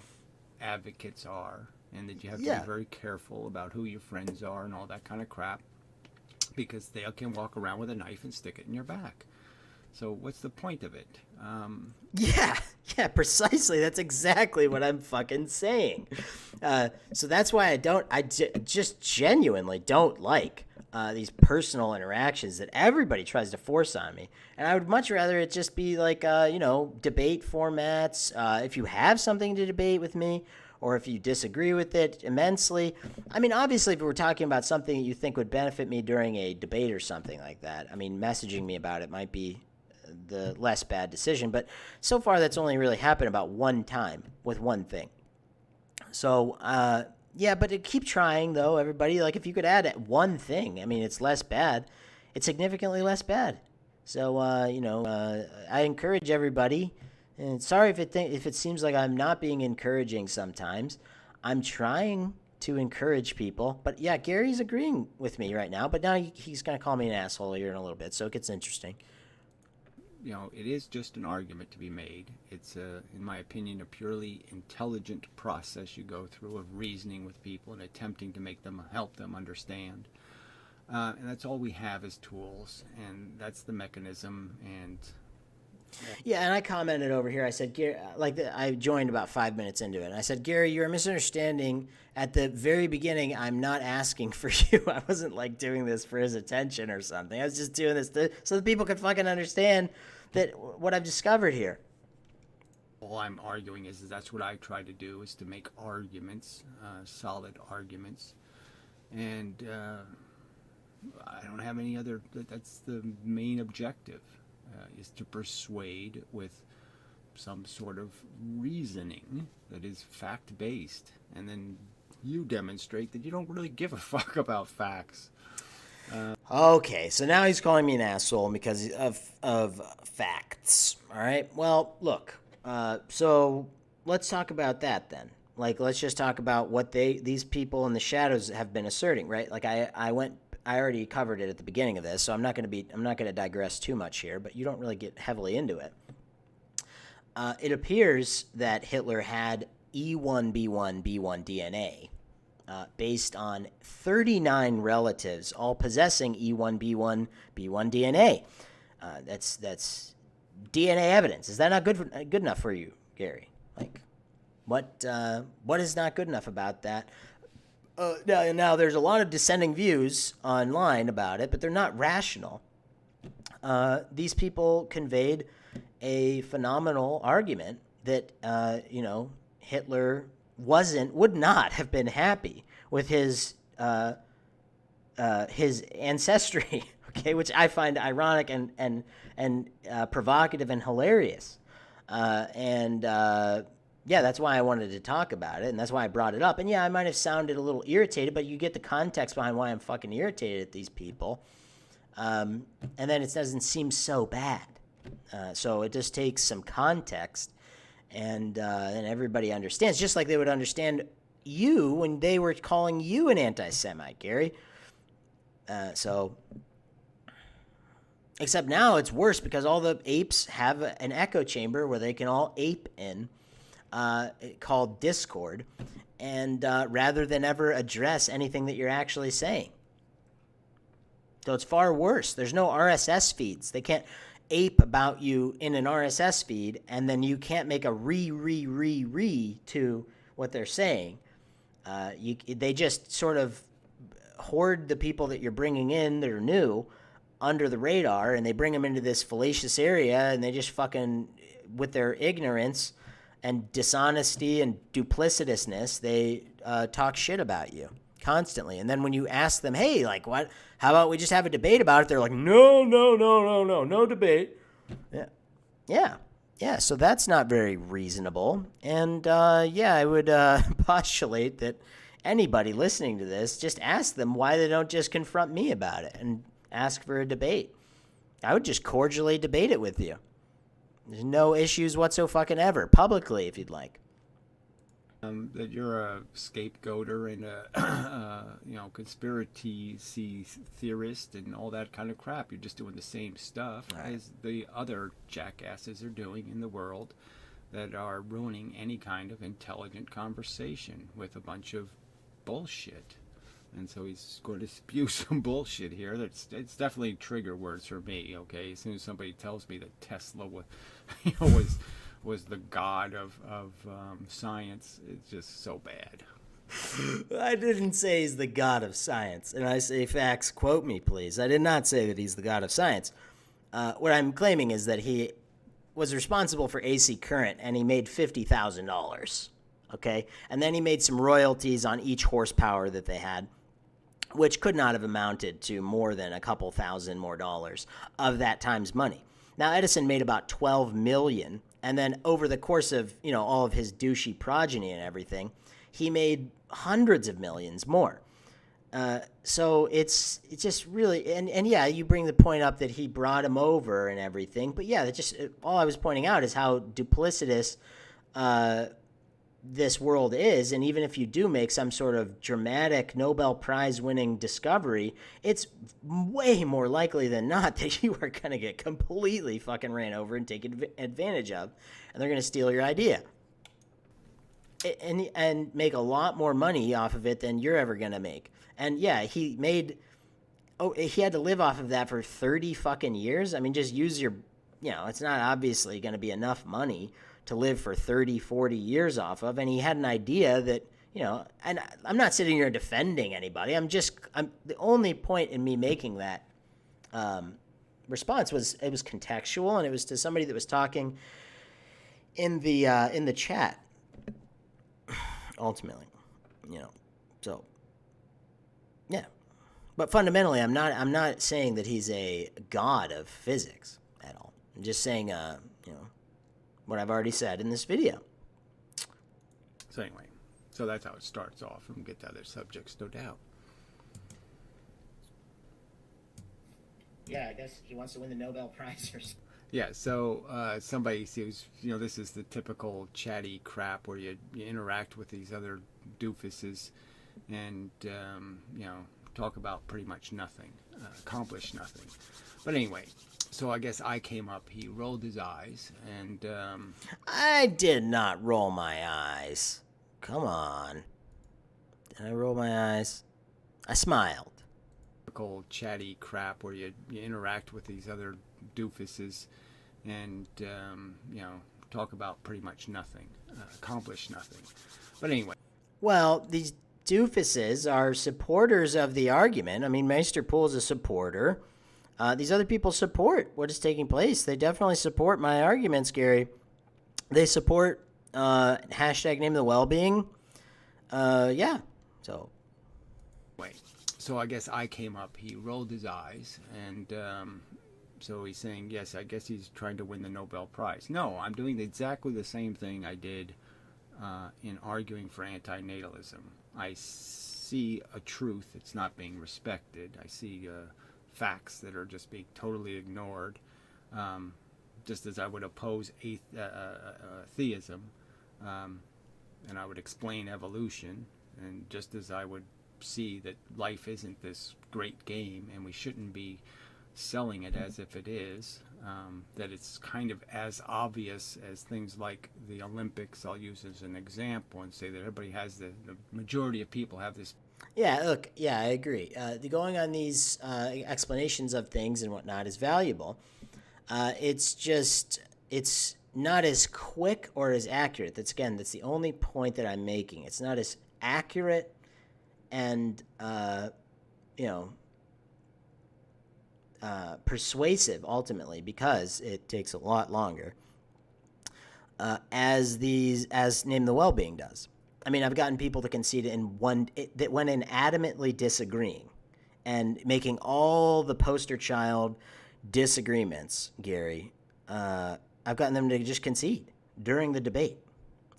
Speaker 2: advocates are, and that you have to be very careful about who your friends are and all that kind of crap, because they can walk around with a knife and stick it in your back. So what's the point of it?
Speaker 1: Yeah, precisely. That's exactly what I'm fucking saying. So that's why I just genuinely don't like these personal interactions that everybody tries to force on me. And I would much rather it just be like, debate formats. If you have something to debate with me, or if you disagree with it immensely. I mean, obviously, if we're talking about something that you think would benefit me during a debate or something like that, I mean, messaging me about it might be the less bad decision. But so far, that's only really happened about one time with one thing. So, yeah, but keep trying, though, everybody. Like, if you could add one thing, I mean, it's less bad. It's significantly less bad. So, I encourage everybody And sorry if it seems like I'm not being encouraging sometimes. I'm trying to encourage people. But yeah, Gary's agreeing with me right now. But now he's going to call me an asshole here in a little bit. So it gets interesting.
Speaker 2: It is just an argument to be made. It's, in my opinion, a purely intelligent process you go through of reasoning with people and attempting to help them understand. And that's all we have as tools, and that's the mechanism. And
Speaker 1: Yeah, and I commented over here. I said, Gary, I joined about 5 minutes into it. And I said, Gary, you're misunderstanding. At the very beginning, I'm not asking for you. I wasn't like doing this for his attention or something. I was just doing this so that people could fucking understand that what I've discovered here.
Speaker 2: all I'm arguing is that's what I try to do, is to make arguments, solid arguments. And I don't have any other. That's the main objective, is to persuade with some sort of reasoning that is fact-based, and then you demonstrate that you don't really give a fuck about facts.
Speaker 1: Okay, so now he's calling me an asshole because of facts. All right. Well, look. So let's talk about that then. Like, let's just talk about what these people in the shadows have been asserting, right? Like, I already covered it at the beginning of this, so I'm not going to digress too much here. But you don't really get heavily into it. It appears that Hitler had E1B1B1 DNA. Based on 39 relatives, all possessing E1B1B1 DNA. That's DNA evidence. Is that not good enough for you, Gary? Like, what is not good enough about that? Now, there's a lot of dissenting views online about it, but they're not rational. These people conveyed a phenomenal argument that Hitler would not have been happy with his ancestry, okay, which I find ironic and provocative and hilarious, yeah, that's why I wanted to talk about it, and that's why I brought it up. And yeah, I might have sounded a little irritated, but you get the context behind why I'm fucking irritated at these people, and then it doesn't seem so bad. So it just takes some context. And everybody understands, just like they would understand you when they were calling you an anti-Semite, Gary. Except now it's worse because all the apes have an echo chamber where they can all ape in, called Discord, and rather than ever address anything that you're actually saying. So it's far worse. There's no RSS feeds. They can't ape about you in an RSS feed, and then you can't make a re to what they're saying. They just sort of hoard the people that you're bringing in that are new under the radar, and they bring them into this fallacious area, and they just fucking, with their ignorance and dishonesty and duplicitousness, they talk shit about you constantly. And then when you ask them, hey, like, what? How about we just have a debate about it? They're like, no debate. Yeah. So that's not very reasonable. And I would postulate that anybody listening to this, just ask them why they don't just confront me about it and ask for a debate. I would just cordially debate it with you. There's no issues whatsoever, publicly if you'd like.
Speaker 2: That you're a scapegoater and a conspiracy theorist and all that kind of crap. You're just doing the same stuff as the other jackasses are doing in the world that are ruining any kind of intelligent conversation with a bunch of bullshit. And so he's going to spew some bullshit here. It's definitely trigger words for me. Okay, as soon as somebody tells me that Tesla was the god of science, it's just so bad.
Speaker 1: I didn't say he's the god of science, and I say facts. Quote me, please. I did not say that he's the god of science. What I'm claiming is that he was responsible for AC current, and he made $50,000. Okay, and then he made some royalties on each horsepower that they had, which could not have amounted to more than a couple thousand more dollars of that time's money. Now, Edison made about $12 million, and then over the course of, all of his douchey progeny and everything, he made hundreds of millions more. So it's just really and yeah, you bring the point up that he brought him over and everything, but yeah, that just all I was pointing out is how duplicitous this world is, and even if you do make some sort of dramatic Nobel Prize winning discovery, it's way more likely than not that you are going to get completely fucking ran over and taken advantage of, and they're going to steal your idea and make a lot more money off of it than you're ever going to make. And yeah, he had to live off of that for 30 fucking years. I mean, just use your, it's not obviously going to be enough money to live for 30, 40 years off of. And he had an idea that, and I'm not sitting here defending anybody. I'm the only point in me making that response was it was contextual, and it was to somebody that was talking in the chat. Ultimately, so yeah. But fundamentally, I'm not saying that he's a god of physics at all. I'm just saying, what I've already said in this video.
Speaker 2: So anyway, so that's how it starts off, and we'll get to other subjects, no doubt.
Speaker 1: Yeah, I guess he wants to win the Nobel Prize or something.
Speaker 2: Yeah, so somebody sees, this is the typical chatty crap where you interact with these other doofuses and, talk about pretty much nothing, accomplish nothing. But anyway, so I guess I came up, he rolled his eyes, and...
Speaker 1: I did not roll my eyes. Come on. Did I roll my eyes? I smiled.
Speaker 2: Typical chatty crap where you interact with these other doofuses and, talk about pretty much nothing, accomplish nothing. But anyway.
Speaker 1: Well, these doofuses are supporters of the argument. I mean, Meister Pool's a supporter. These other people support what is taking place. They definitely support my arguments, Gary. They support hashtag name the well-being. Yeah, so.
Speaker 2: Wait, so I guess I came up, he rolled his eyes, and so he's saying, yes, I guess he's trying to win the Nobel Prize. No, I'm doing exactly the same thing I did in arguing for antinatalism. I see a truth that's not being respected. I see facts that are just being totally ignored, just as I would oppose theism, and I would explain evolution, and just as I would see that life isn't this great game and we shouldn't be selling it as if it is, that it's kind of as obvious as things like the Olympics. I'll use as an example and say that everybody has the majority of people have this.
Speaker 1: Yeah, look, yeah, I agree. Going on these explanations of things and whatnot is valuable. It's not as quick or as accurate. That's the only point that I'm making. It's not as accurate and, persuasive ultimately, because it takes a lot longer, as Name the Well-Being does. I mean, I've gotten people to concede that when in adamantly disagreeing and making all the poster child disagreements, Gary, I've gotten them to just concede during the debate.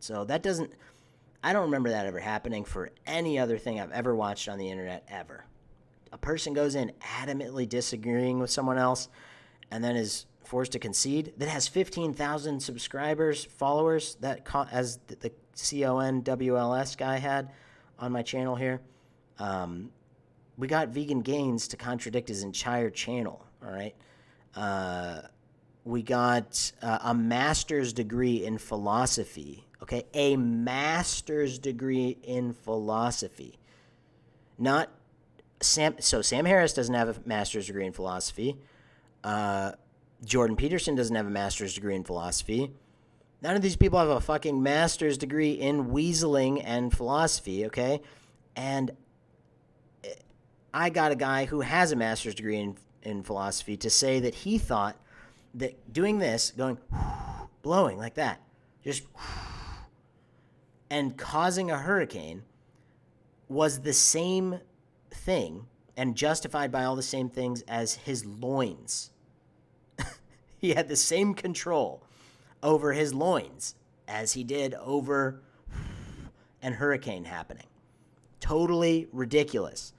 Speaker 1: So I don't remember that ever happening for any other thing I've ever watched on the internet ever. A person goes in adamantly disagreeing with someone else and then is forced to concede, that has 15,000 followers, as the CONWLS guy had on my channel here. We got Vegan Gains to contradict his entire channel, all right? We got a master's degree in philosophy, okay? A master's degree in philosophy. Not Sam Harris doesn't have a master's degree in philosophy. Jordan Peterson doesn't have a master's degree in philosophy. None of these people have a fucking master's degree in weaseling and philosophy, okay? And I got a guy who has a master's degree in philosophy to say that he thought that doing this, going, blowing like that, just, and causing a hurricane was the same thing and justified by all the same things as his loins. He had the same control over his loins as he did over an hurricane happening. Totally ridiculous.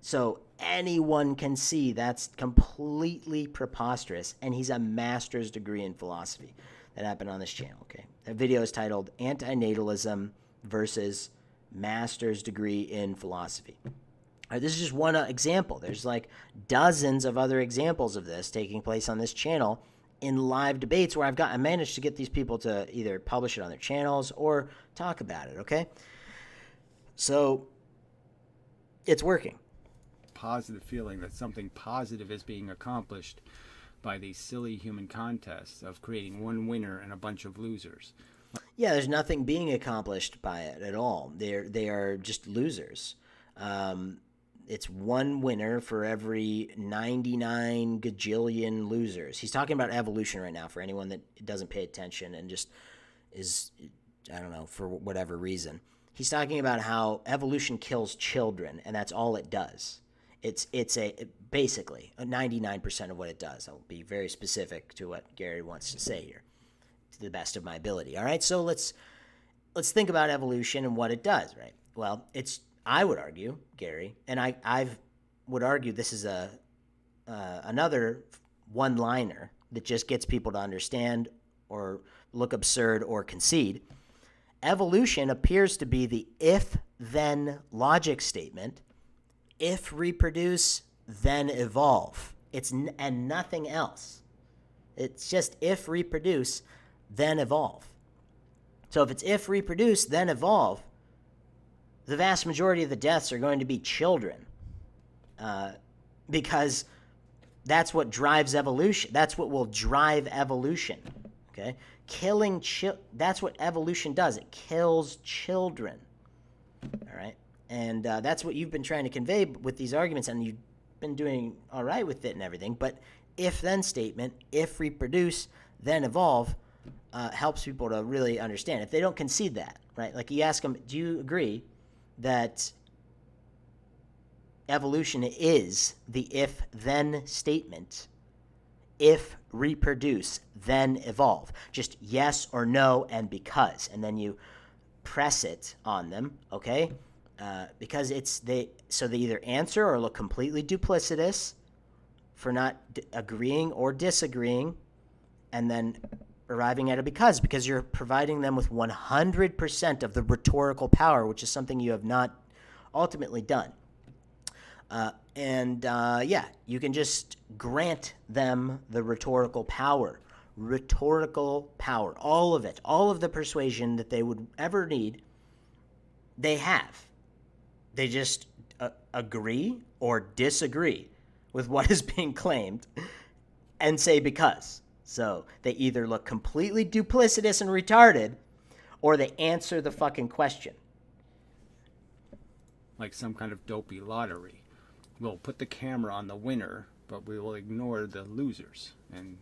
Speaker 1: So anyone can see that's completely preposterous, and he's a master's degree in philosophy. That happened on this channel, okay? That video is titled Antinatalism versus Master's Degree in Philosophy. All right, this is just one example. There's like dozens of other examples of this taking place on this channel in live debates where I managed to get these people to either publish it on their channels or talk about it, okay? So it's working.
Speaker 2: Positive feeling that something positive is being accomplished by these silly human contests of creating one winner and a bunch of losers.
Speaker 1: Yeah, there's nothing being accomplished by it at all. They are just losers. It's one winner for every 99 gajillion losers. He's talking about evolution right now for anyone that doesn't pay attention and just is, I don't know, for whatever reason. He's talking about how evolution kills children, and that's all it does. It's basically 99% of what it does. I'll be very specific to what Gary wants to say here, to the best of my ability. All right, so let's think about evolution and what it does. Right. Well, I would argue, Gary, and I would argue this is another one-liner that just gets people to understand or look absurd or concede. Evolution appears to be the if-then logic statement. If reproduce, then evolve. And nothing else. It's just if reproduce, then evolve. So if it's if reproduce, then evolve, the vast majority of the deaths are going to be children, because that's what drives evolution. That's what will drive evolution. Okay, that's what evolution does. It kills children. All right. And that's what you've been trying to convey with these arguments, and you've been doing all right with it and everything. But if-then statement, if reproduce, then evolve, helps people to really understand. If they don't concede that, right? Like you ask them, do you agree that evolution is the if-then statement? If reproduce, then evolve. Just yes or no and because. And then you press it on them, okay? Because so they either answer or look completely duplicitous for not agreeing or disagreeing, and then arriving at a because you're providing them with 100% of the rhetorical power, which is something you have not ultimately done. You can just grant them the rhetorical power. Rhetorical power, all of it, all of the persuasion that they would ever need, they have. They just agree or disagree with what is being claimed and say because. So they either look completely duplicitous and retarded, or they answer the fucking question.
Speaker 2: Like some kind of dopey lottery. We'll put the camera on the winner, but we will ignore the losers. And,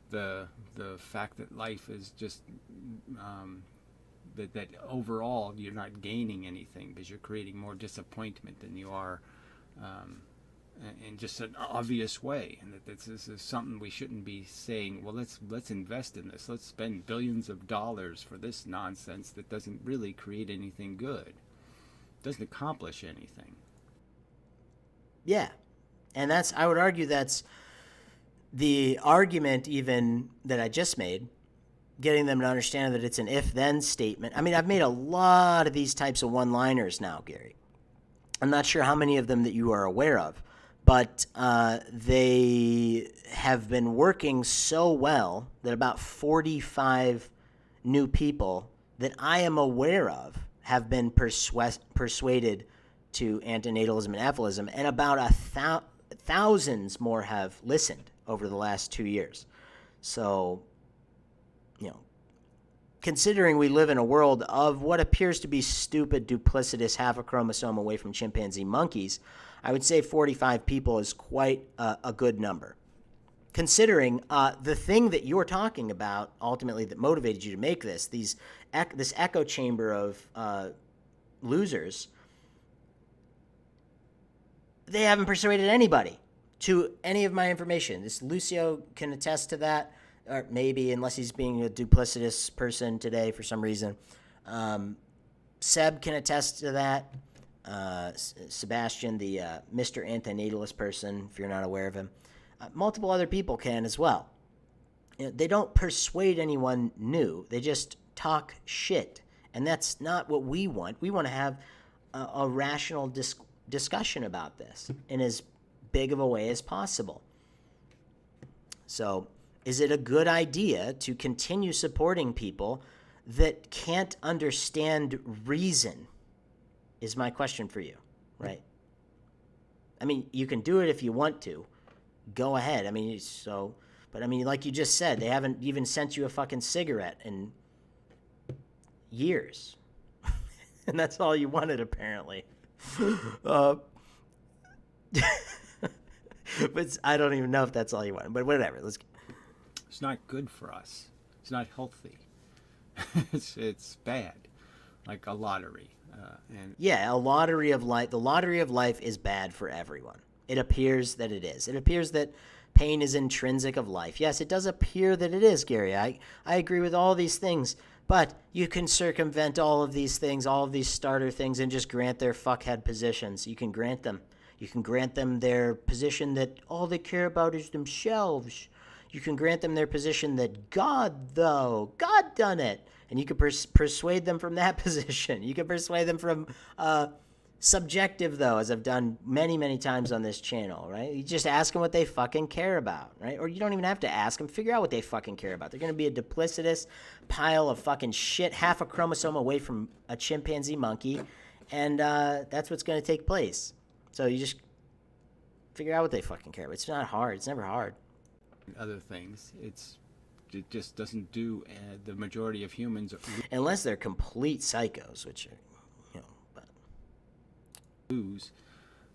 Speaker 2: the fact that life is just... that overall you're not gaining anything because you're creating more disappointment than you are in just an obvious way, and that this is something we shouldn't be saying, well, let's invest in this, let's spend billions of dollars for this nonsense that doesn't really create anything good, doesn't accomplish anything.
Speaker 1: Yeah, and I would argue that's the argument even that I just made, getting them to understand that it's an if-then statement. I mean, I've made a lot of these types of one-liners now, Gary. I'm not sure how many of them that you are aware of, but they have been working so well that about 45 new people that I am aware of have been persuaded to antinatalism and apholism, and about thousands more have listened over the last 2 years. So, considering we live in a world of what appears to be stupid, duplicitous, half a chromosome away from chimpanzee monkeys, I would say 45 people is quite a good number. Considering the thing that you're talking about, ultimately, that motivated you to make this echo chamber of losers, they haven't persuaded anybody to any of my information. This Lucio can attest to that. Or maybe, unless he's being a duplicitous person today for some reason. Seb can attest to that. Sebastian, the Mr. Antinatalist person, if you're not aware of him. Multiple other people can as well. They don't persuade anyone new. They just talk shit. And that's not what we want. We want to have a rational discussion about this in as big of a way as possible. So, is it a good idea to continue supporting people that can't understand reason? Is my question for you, right? I mean, you can do it if you want to. Go ahead. I mean, but I mean, like you just said, they haven't even sent you a fucking cigarette in years. And that's all you wanted, apparently. But I don't even know if that's all you want. But whatever.
Speaker 2: It's not good for us. It's not healthy. It's bad, like a lottery.
Speaker 1: Yeah, a lottery of life. The lottery of life is bad for everyone. It appears that it is. It appears that pain is intrinsic of life. Yes, it does appear that it is, Gary. I agree with all these things. But you can circumvent all of these things, all of these starter things, and just grant their fuckhead positions. You can grant them. You can grant them their position that all they care about is themselves. You can grant them their position that God done it. And you can persuade them from that position. You can persuade them from subjective, though, as I've done many, many times on this channel, right? You just ask them what they fucking care about, right? Or you don't even have to ask them. Figure out what they fucking care about. They're going to be a duplicitous pile of fucking shit, half a chromosome away from a chimpanzee monkey, and that's what's going to take place. So you just figure out what they fucking care about. It's not hard. It's never hard.
Speaker 2: Other things, it just doesn't do. The majority of humans
Speaker 1: unless they're complete psychos, which
Speaker 2: lose,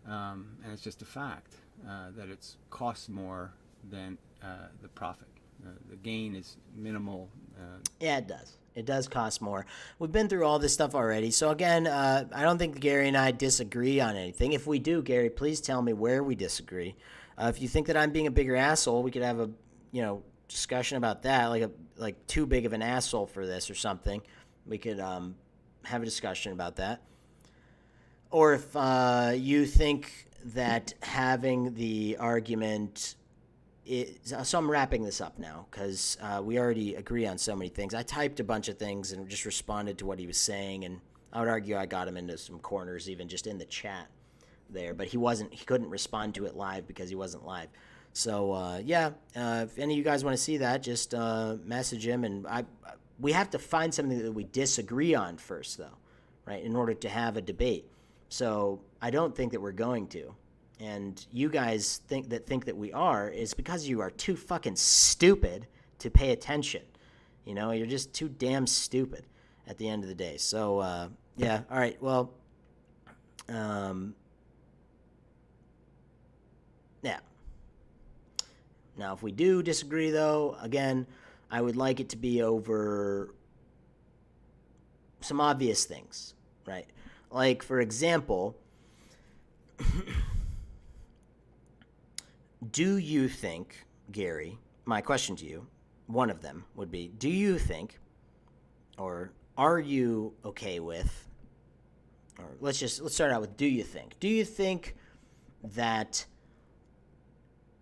Speaker 2: and it's just a fact that it costs more than the profit. The gain is minimal.
Speaker 1: Yeah, it does. It does cost more. We've been through all this stuff already. So again, I don't think Gary and I disagree on anything. If we do, Gary, please tell me where we disagree. If you think that I'm being a bigger asshole, we could have a discussion about that, like too big of an asshole for this or something. We could have a discussion about that. Or if you think that having the argument so I'm wrapping this up now because we already agree on so many things. I typed a bunch of things and just responded to what he was saying, and I would argue I got him into some corners even just in the chat there, but he couldn't respond to it live because he wasn't live. So if any of you guys want to see that, just message him, and we have to find something that we disagree on first, though, right, in order to have a debate. So I don't think that we're going to. And you guys think that we are is because you are too fucking stupid to pay attention. You're just too damn stupid at the end of the day. So, all right, well, yeah. Now, if we do disagree, though, again, I would like it to be over some obvious things, right? Like, for example, do you think, Gary, my question to you, one of them would be, do you think, or are you okay with, or let's start out with, do you think that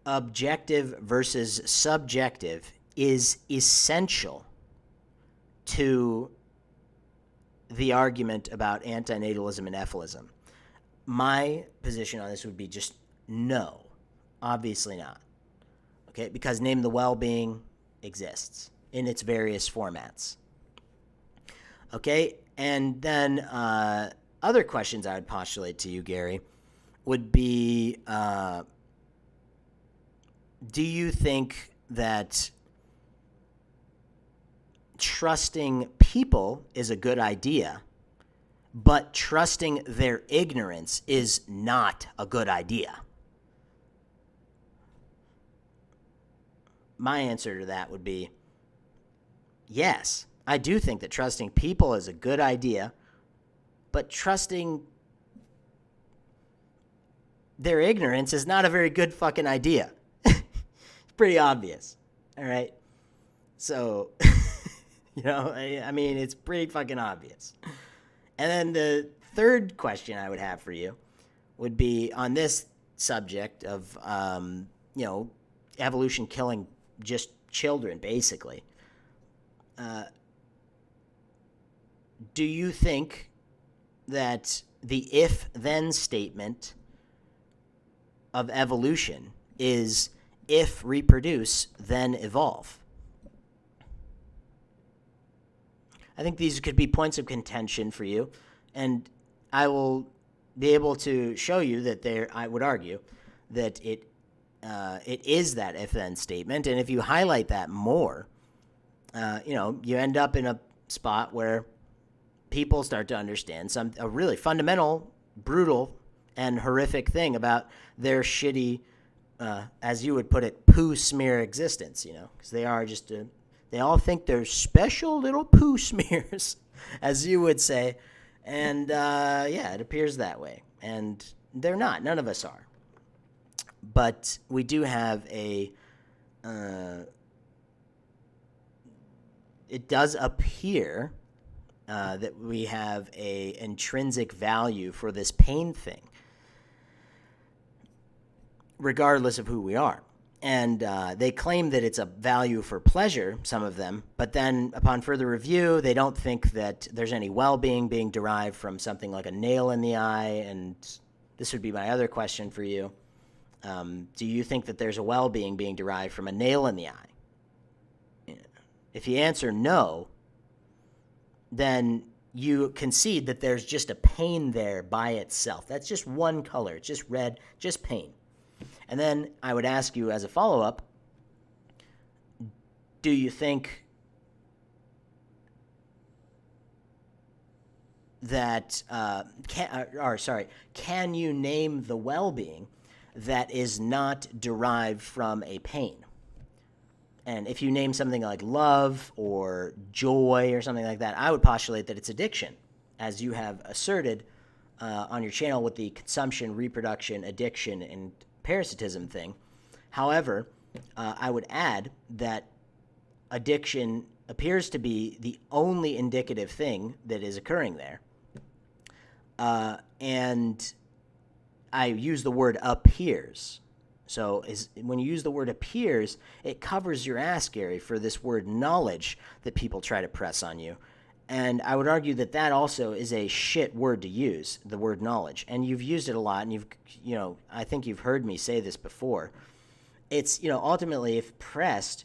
Speaker 1: objective versus subjective is essential to the argument about antinatalism and effalism? My position on this would be just no. Obviously not. Okay, because name the well-being exists in its various formats. Okay, and then other questions I would postulate to you, Gary, would be, do you think that trusting people is a good idea, but trusting their ignorance is not a good idea? My answer to that would be yes. I do think that trusting people is a good idea, but trusting their ignorance is not a very good fucking idea. It's pretty obvious. All right. So, I mean, it's pretty fucking obvious. And then the third question I would have for you would be on this subject of, evolution killing just children, basically. Do you think that the if-then statement of evolution is if reproduce, then evolve? I think these could be points of contention for you, and I will be able to show you that I would argue that it is that if-then statement, and if you highlight that more, you end up in a spot where people start to understand a really fundamental, brutal, and horrific thing about their shitty, as you would put it, poo smear existence, because they are just they all think they're special little poo smears, as you would say, and it appears that way, and they're not. None of us are. But we do have it does appear that we have a intrinsic value for this pain thing, regardless of who we are. And they claim that it's a value for pleasure, some of them, but then upon further review, they don't think that there's any well-being being derived from something like a nail in the eye. And this would be my other question for you. Do you think that there's a well-being being derived from a nail in the eye? If you answer no, then you concede that there's just a pain there by itself. That's just one color. It's just red, just pain. And then I would ask you as a follow-up, do you think that, can you name the well-being that is not derived from a pain? And if you name something like love or joy or something like that, I would postulate that it's addiction, as you have asserted on your channel with the consumption, reproduction, addiction, and parasitism thing. However, I would add that addiction appears to be the only indicative thing that is occurring there. And I use the word appears. So when you use the word appears, it covers your ass, Gary, for this word knowledge that people try to press on you. And I would argue that that also is a shit word to use, the word knowledge. And you've used it a lot, and I think you've heard me say this before. It's, ultimately, if pressed,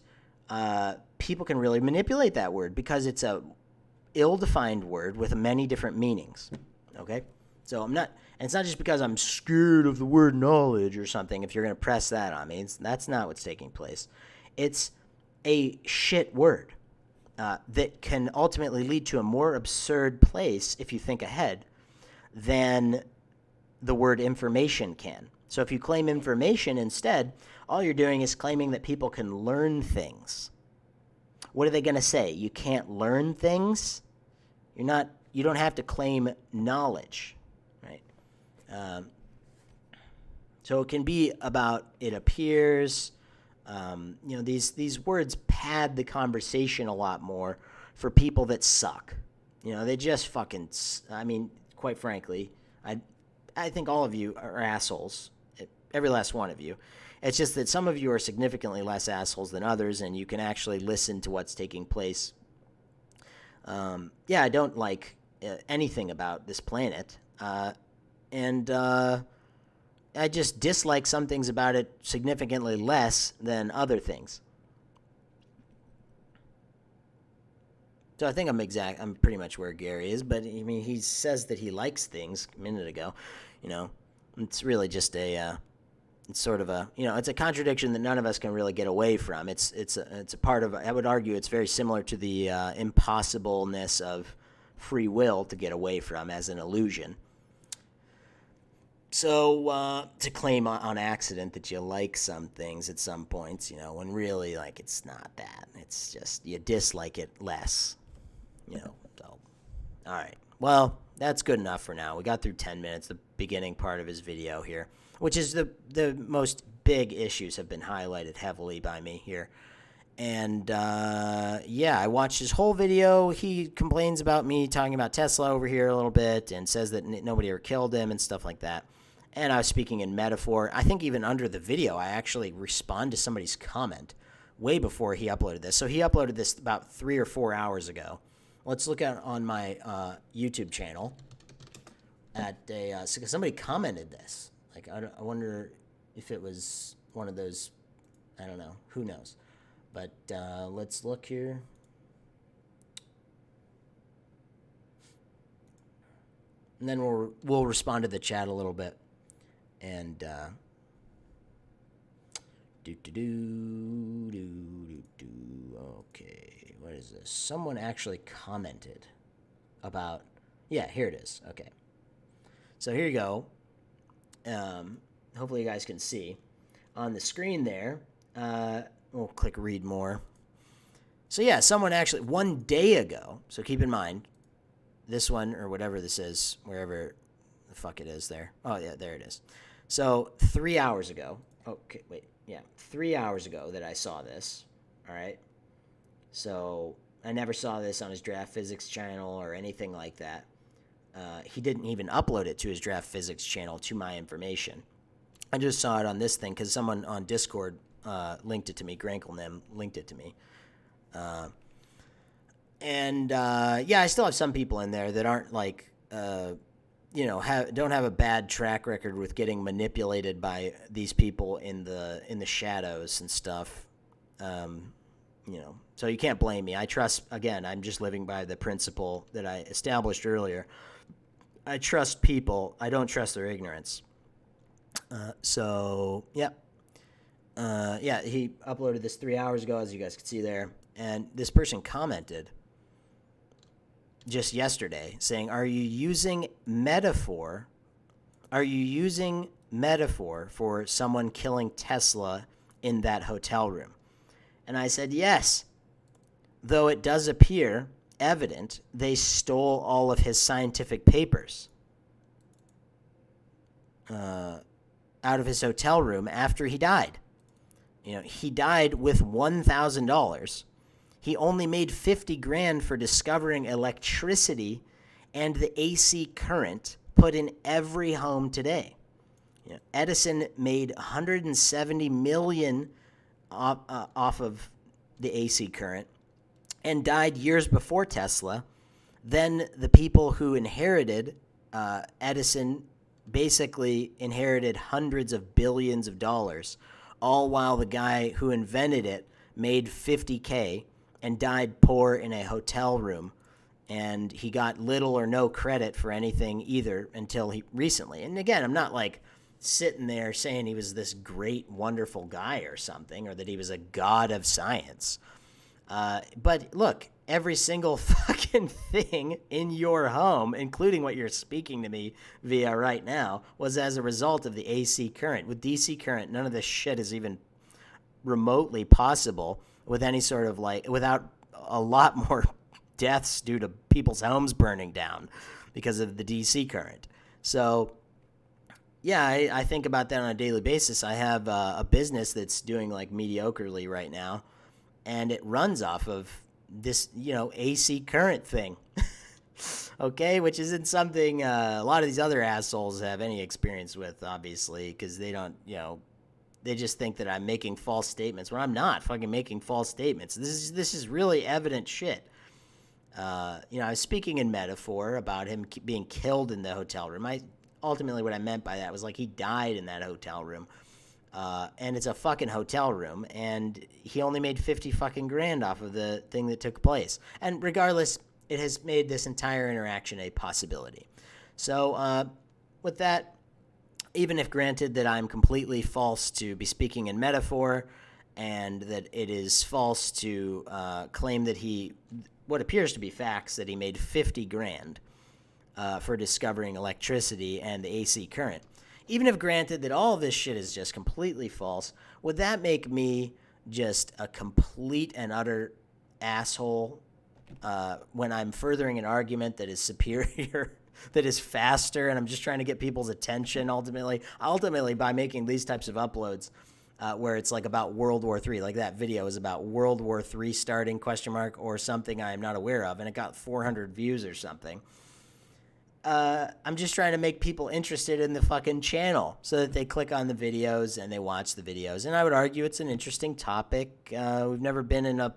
Speaker 1: people can really manipulate that word because it's a ill-defined word with many different meanings. Okay? So and it's not just because I'm scared of the word knowledge or something, if you're going to press that on me. That's not what's taking place. It's a shit word that can ultimately lead to a more absurd place, if you think ahead, than the word information can. So if you claim information instead, all you're doing is claiming that people can learn things. What are they going to say? You can't learn things? You don't have to claim knowledge. So it can be about it appears. These words pad the conversation a lot more for people that suck. They just fucking. Quite frankly, I think all of you are assholes. Every last one of you. It's just that some of you are significantly less assholes than others, and you can actually listen to what's taking place. I don't like anything about this planet. And I just dislike some things about it significantly less than other things. So I think I'm pretty much where Gary is, but he says that he likes things a minute ago. It's really just it's sort of it's a contradiction that none of us can really get away from. It's a part of, I would argue it's very similar to the impossibleness of free will to get away from as an illusion. So to claim on accident that you like some things at some points, when really, it's not that. It's just you dislike it less, So, all right. Well, that's good enough for now. We got through 10 minutes, the beginning part of his video here, which is the most big issues have been highlighted heavily by me here. And yeah, I watched his whole video. He complains about me talking about Tesla over here a little bit and says that nobody ever killed him and stuff like that. And I was speaking in metaphor. I think even under the video, I actually respond to somebody's comment way before he uploaded this. So he uploaded this about 3 or 4 hours ago. Let's look at on my YouTube channel at so somebody commented this. Like, I wonder if it was one of those, I don't know, who knows. But let's look here. And then we'll respond to the chat a little bit. And okay, what is this? Someone actually commented about, yeah, here it is. Okay. So here you go. Hopefully you guys can see on the screen there. We'll click read more. So yeah, someone actually 1 day ago, so keep in mind, this one or whatever this is, wherever the fuck it is there. Oh yeah, there it is. So 3 hours ago, okay, wait, yeah, 3 hours ago that I saw this, all right? So I never saw this on his Draft Physics channel or anything like that. He didn't even upload it to his Draft Physics channel, to my information. I just saw it on this thing because someone on Discord linked it to me. Granklenim linked it to me. Yeah, I still have some people in there that aren't like, don't have a bad track record with getting manipulated by these people in the shadows and stuff. So you can't blame me. I trust, again, I'm just living by the principle that I established earlier. I trust people. I don't trust their ignorance. Yeah, he uploaded this 3 hours ago, as you guys can see there. And this person commented just yesterday saying, are you using metaphor? Are you using metaphor for someone killing Tesla in that hotel room? And I said, yes, though it does appear evident they stole all of his scientific papers out of his hotel room after he died. He died with $1,000. He only made 50 grand for discovering electricity and the AC current put in every home today. Edison made 170 million off of the AC current and died years before Tesla. Then the people who inherited Edison basically inherited hundreds of billions of dollars, all while the guy who invented it made $50K and died poor in a hotel room. And he got little or no credit for anything either until recently. And again, I'm not like sitting there saying he was this great, wonderful guy or something, or that he was a god of science. But look, every single fucking thing in your home, including what you're speaking to me via right now, was as a result of the AC current. With DC current, none of this shit is even remotely possible with any sort of without a lot more deaths due to people's homes burning down because of the DC current. So yeah, I think about that on a daily basis. I have a business that's doing mediocrely right now, and it runs off of this, AC current thing. Okay, which isn't something a lot of these other assholes have any experience with, obviously, because they don't, they just think that I'm making false statements when I'm not fucking making false statements. This is really evident shit. I was speaking in metaphor about him being killed in the hotel room. Ultimately, what I meant by that was he died in that hotel room. And it's a fucking hotel room, and he only made 50 fucking grand off of the thing that took place. And regardless, it has made this entire interaction a possibility. So, with that, even if granted that I'm completely false to be speaking in metaphor, and that it is false to claim that what appears to be facts, that he made 50 grand for discovering electricity and the AC current. Even if granted that all of this shit is just completely false, would that make me just a complete and utter asshole when I'm furthering an argument that is superior, that is faster, and I'm just trying to get people's attention ultimately by making these types of uploads? where it's like about World War III. Like that video is about World War III starting, ? Or something I'm not aware of, and it got 400 views or something. I'm just trying to make people interested in the fucking channel so that they click on the videos and they watch the videos. And I would argue it's an interesting topic. We've never been in a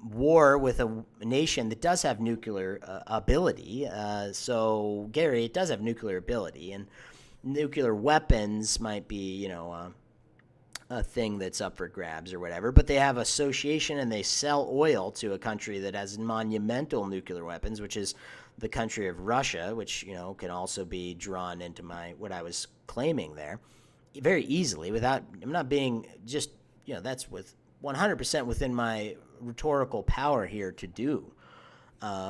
Speaker 1: war with a nation that does have nuclear ability. So, Gary, it does have nuclear ability, and nuclear weapons might be, a thing that's up for grabs or whatever, but they have association and they sell oil to a country that has monumental nuclear weapons, which is the country of Russia, which, can also be drawn into what I was claiming there very easily without, I'm not being just, that's with 100% within my rhetorical power here to do,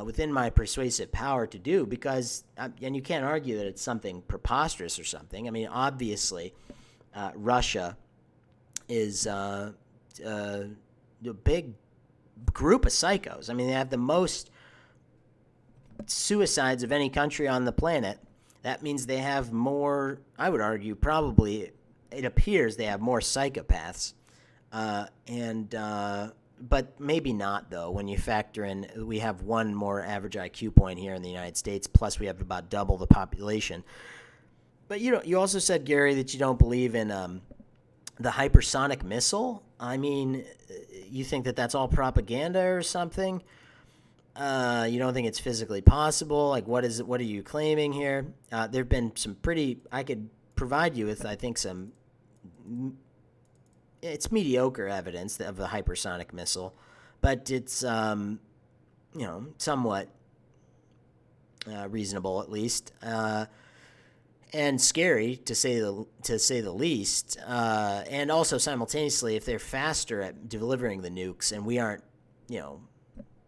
Speaker 1: within my persuasive power to do, because, and you can't argue that it's something preposterous or something. I mean, obviously, Russia is a big group of psychos. I mean, they have the most suicides of any country on the planet. That means they have more, I would argue, probably, it appears they have more psychopaths. But maybe not, though, when you factor in we have one more average IQ point here in the United States, plus we have about double the population. But you also said, Gary, that you don't believe in the hypersonic missile. I mean, you think that that's all propaganda or something? You don't think it's physically possible? Like, what are you claiming here? There have been some I could provide you with, I think, it's mediocre evidence of the hypersonic missile, but it's, somewhat reasonable at least. And scary to say the least, and also simultaneously, if they're faster at delivering the nukes and we aren't,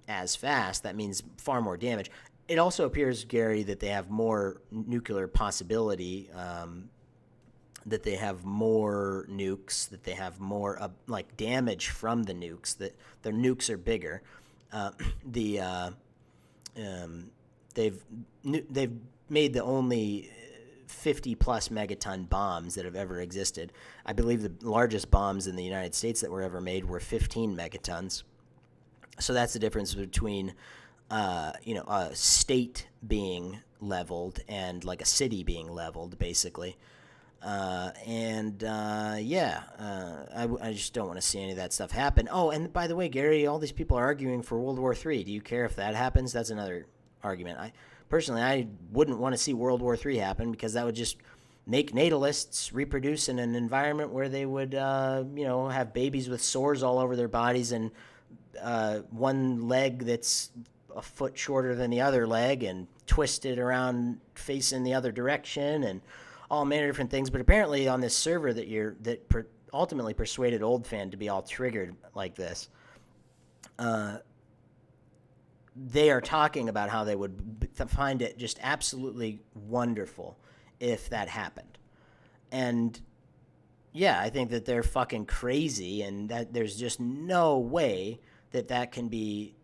Speaker 1: as fast, that means far more damage. It also appears, Gary, that they have more nuclear possibility, that they have more nukes, that they have more damage from the nukes, that their nukes are bigger. They've made the only 50-plus megaton bombs that have ever existed. I believe the largest bombs in the United States that were ever made were 15 megatons. So that's the difference between, a state being leveled and like a city being leveled, basically. I just don't want to see any of that stuff happen. Oh, and by the way, Gary, all these people are arguing for World War III. Do you care if that happens? That's another argument. I wouldn't want to see World War III happen, because that would just make natalists reproduce in an environment where they would, have babies with sores all over their bodies and one leg that's a foot shorter than the other leg and twisted around facing the other direction and all manner of different things. But apparently on this server that ultimately persuaded Oldfan to be all triggered like this, they are talking about how they would find it just absolutely wonderful if that happened. And yeah, I think that they're fucking crazy, and that there's just no way that can be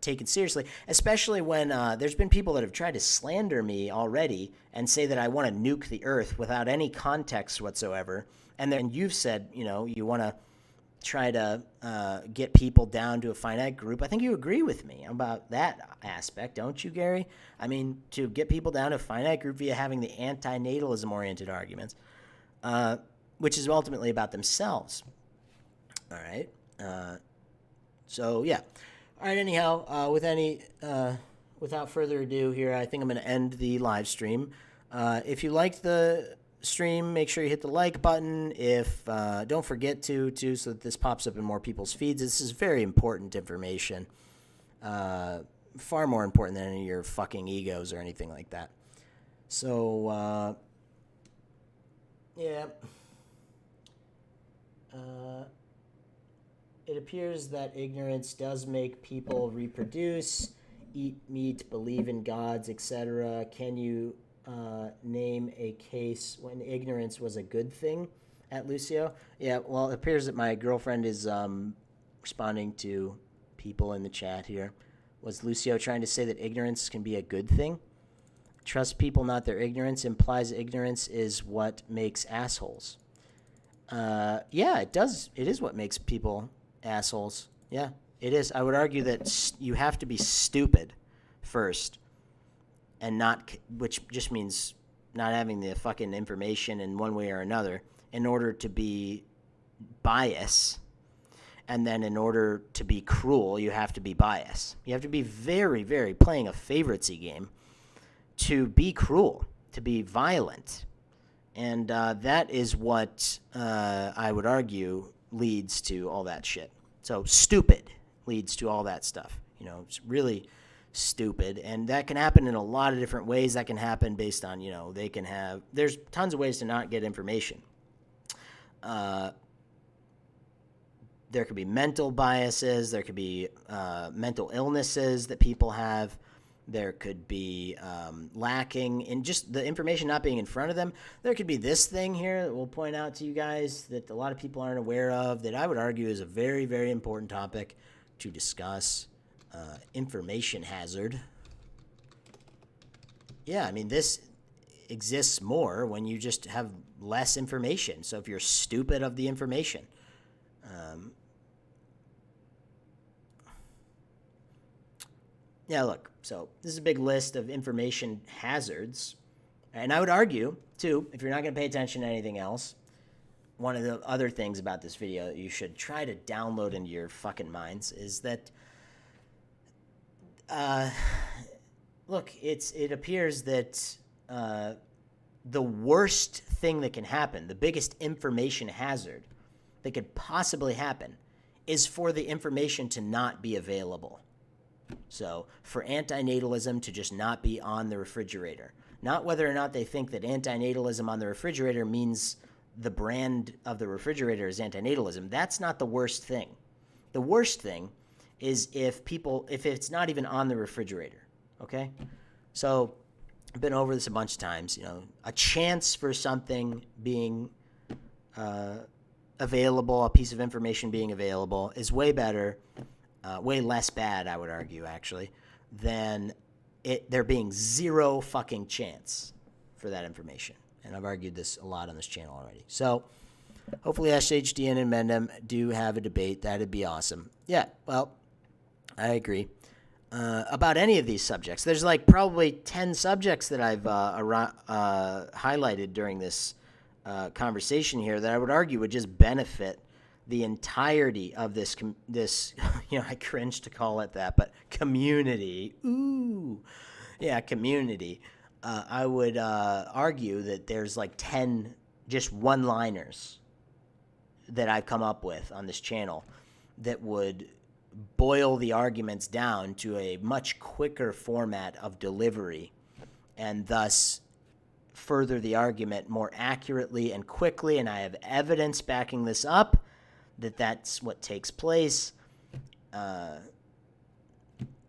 Speaker 1: taken seriously, especially when there's been people that have tried to slander me already and say that I want to nuke the Earth without any context whatsoever. And then you've said, you want to try to get people down to a finite group. I think you agree with me about that aspect, don't you, Gary? I mean, to get people down to a finite group via having the anti-natalism-oriented arguments, which is ultimately about themselves. All right? So, yeah. All right, anyhow, without further ado here, I think I'm going to end the live stream. If you liked the stream, make sure you hit the like button. Don't forget to, so that this pops up in more people's feeds. This is very important information. Far more important than any of your fucking egos or anything like that. So, yeah. It appears that ignorance does make people reproduce, eat meat, believe in gods, etc. Can you name a case when ignorance was a good thing at Lucio? Yeah, well, it appears that my girlfriend is responding to people in the chat here. Was Lucio trying to say that ignorance can be a good thing? Trust people, not their ignorance, implies ignorance is what makes assholes. Yeah, it does. It is what makes people assholes. Yeah, it is. I would argue that you have to be stupid first, and not, which just means not having the fucking information in one way or another, in order to be bias. And then in order to be cruel, you have to be bias. You have to be very, very playing a favoritesy game to be cruel, to be violent. And that is what I would argue leads to all that shit. So stupid leads to all that stuff. You know, it's really stupid. And that can happen in a lot of different ways. That can happen based on, you know, there's tons of ways to not get information. There could be mental biases. There could be mental illnesses that people have. There could be lacking in just the information not being in front of them. There could be this thing here that we'll point out to you guys that a lot of people aren't aware of, that I would argue is a very, very important topic to discuss. Information hazard. Yeah, I mean, this exists more when you just have less information. So if you're stupid of the information. Yeah, look, so this is a big list of information hazards. And I would argue, too, if you're not going to pay attention to anything else, one of the other things about this video that you should try to download into your fucking minds is that, look, it appears that the worst thing that can happen, the biggest information hazard that could possibly happen, is for the information to not be available. So for antinatalism to just not be on the refrigerator, not whether or not they think that antinatalism on the refrigerator means the brand of the refrigerator is antinatalism. That's not the worst thing. The worst thing is if it's not even on the refrigerator. Okay. So I've been over this a bunch of times, you know, a chance for something being, available, a piece of information being available is way better, way less bad, I would argue, actually, than there being zero fucking chance for that information. And I've argued this a lot on this channel already. So hopefully SHD and Inmendham do have a debate. That'd be awesome. Yeah, well, I agree. About any of these subjects. There's like probably 10 subjects that I've highlighted during this conversation here that I would argue would just benefit the entirety of this, you know, I cringe to call it that, but community. Ooh, yeah, community. I would argue that there's like 10 just one-liners that I've come up with on this channel that would boil the arguments down to a much quicker format of delivery and thus further the argument more accurately and quickly. And I have evidence backing this up that that's what takes place.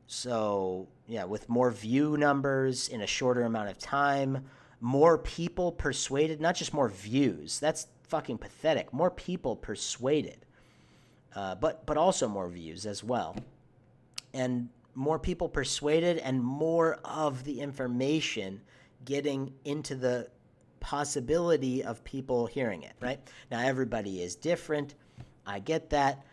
Speaker 1: So, yeah, with more view numbers in a shorter amount of time, more people persuaded, not just more views. That's fucking pathetic. More people persuaded, but also more views as well. And more people persuaded and more of the information getting into the possibility of people hearing it, right? Now, everybody is different. I get that.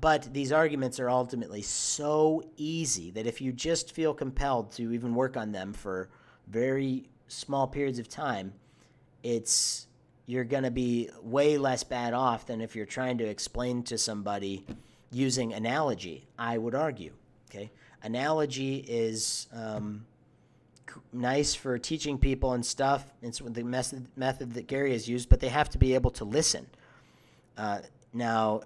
Speaker 1: But these arguments are ultimately so easy that if you just feel compelled to even work on them for very small periods of time, you're going to be way less bad off than if you're trying to explain to somebody using analogy, I would argue. Okay, analogy is nice for teaching people and stuff. It's the method that Gary has used, but they have to be able to listen. Now,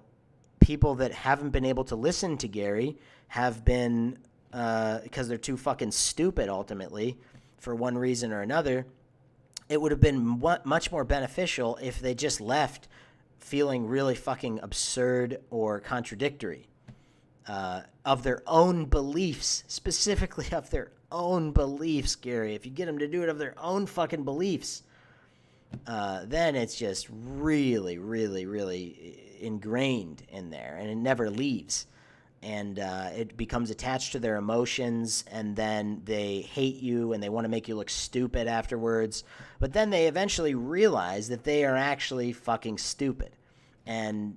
Speaker 1: people that haven't been able to listen to Gary have been, because they're too fucking stupid ultimately, for one reason or another, it would have been much more beneficial if they just left feeling really fucking absurd or contradictory of their own beliefs, specifically of their own beliefs, Gary. If you get them to do it of their own fucking beliefs, then it's just really, really, really ingrained in there, and it never leaves. and it becomes attached to their emotions, and then they hate you and they want to make you look stupid afterwards. But then they eventually realize that they are actually fucking stupid. And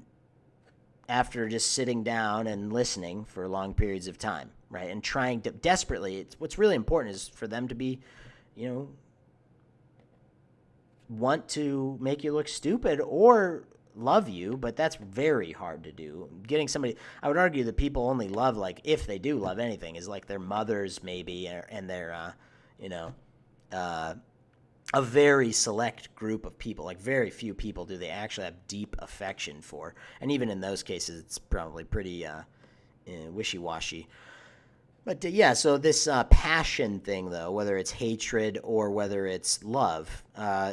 Speaker 1: after just sitting down and listening for long periods of time, right, and trying to desperately, what's really important is for them to be, want to make you look stupid or love you, but that's very hard to do. Getting somebody, I would argue that people only love, like, if they do love anything, is like their mothers maybe, and their, a very select group of people. Like, very few people do they actually have deep affection for, and even in those cases, it's probably pretty wishy-washy. But so this passion thing, though, whether it's hatred or whether it's love,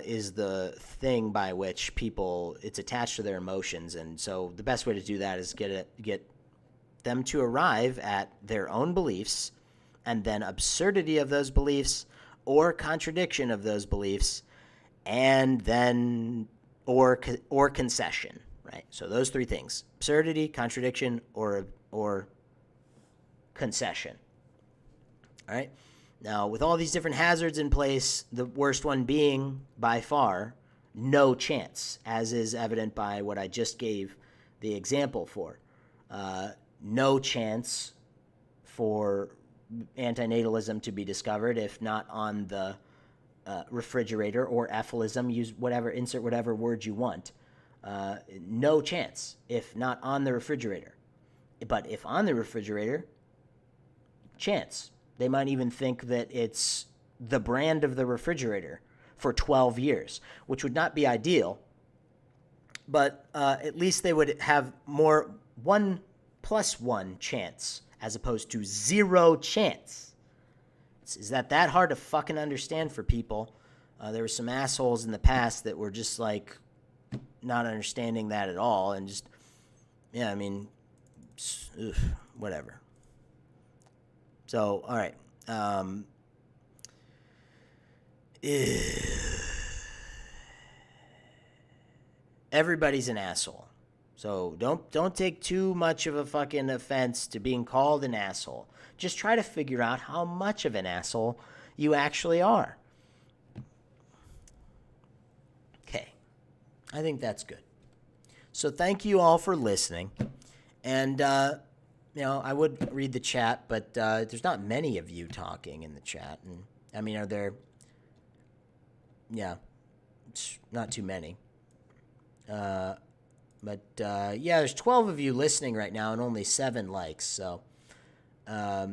Speaker 1: is the thing by which people, it's attached to their emotions. And so the best way to do that is get them to arrive at their own beliefs, and then absurdity of those beliefs or contradiction of those beliefs, and then or concession, right? So those three things: absurdity, contradiction, or concession. All right. Now, with all these different hazards in place, the worst one being by far no chance, as is evident by what I just gave the example for. No chance for antinatalism to be discovered, if not on the refrigerator, or ephilism, insert whatever word you want. No chance, if not on the refrigerator. But if on the refrigerator, chance. They might even think that it's the brand of the refrigerator for 12 years, which would not be ideal. But at least they would have more 1+1 chance as opposed to 0 chance. Is that hard to fucking understand for people? There were some assholes in the past that were just like not understanding that at all, and just, whatever. So, all right. Everybody's an asshole. So don't take too much of a fucking offense to being called an asshole. Just try to figure out how much of an asshole you actually are. Okay. I think that's good. So thank you all for listening. And, I would read the chat, but there's not many of you talking in the chat. And are there? Yeah, it's not too many. But there's 12 of you listening right now and only 7 likes. So, yeah,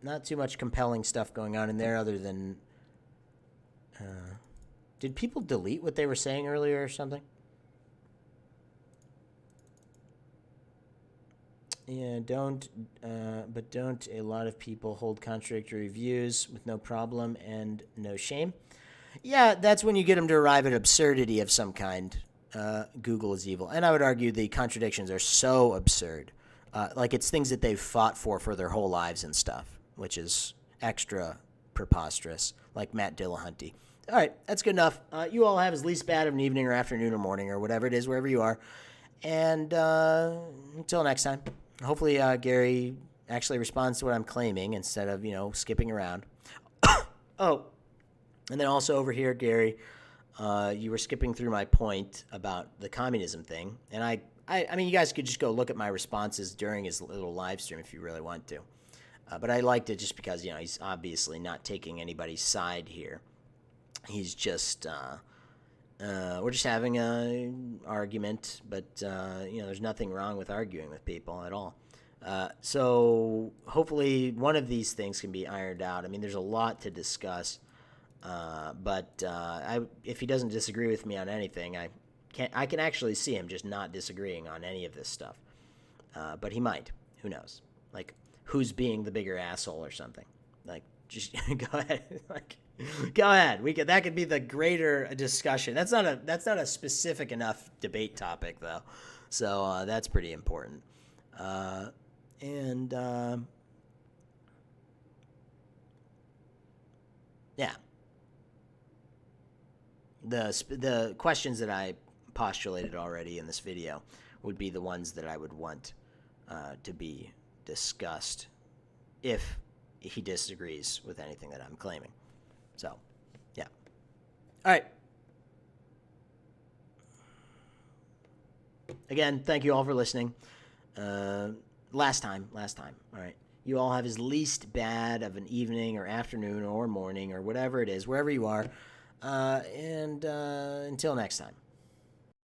Speaker 1: not too much compelling stuff going on in there other than... did people delete what they were saying earlier or something? Yeah, don't a lot of people hold contradictory views with no problem and no shame? Yeah, that's when you get them to arrive at absurdity of some kind. Google is evil. And I would argue the contradictions are so absurd. Like, it's things that they've fought for their whole lives and stuff, which is extra preposterous, like Matt Dillahunty. All right, that's good enough. You all have as least bad of an evening or afternoon or morning or whatever it is, wherever you are. And until next time, hopefully Gary actually responds to what I'm claiming instead of, skipping around. Oh, and then also over here, Gary, you were skipping through my point about the communism thing. And I mean, you guys could just go look at my responses during his little live stream if you really want to. But I liked it just because, he's obviously not taking anybody's side here. He's just, we're just having an argument, but, there's nothing wrong with arguing with people at all. So hopefully one of these things can be ironed out. I mean, there's a lot to discuss, but if he doesn't disagree with me on anything, I can actually see him just not disagreeing on any of this stuff. But he might. Who knows? Like, who's being the bigger asshole or something? Like, just go ahead. Go ahead. That could be the greater discussion. That's not a specific enough debate topic, though. So that's pretty important. And yeah, the questions that I postulated already in this video would be the ones that I would want to be discussed if he disagrees with anything that I'm claiming. So, yeah. All right. Again, thank you all for listening. Last time. All right. You all have as least bad of an evening or afternoon or morning or whatever it is, wherever you are. And until next time.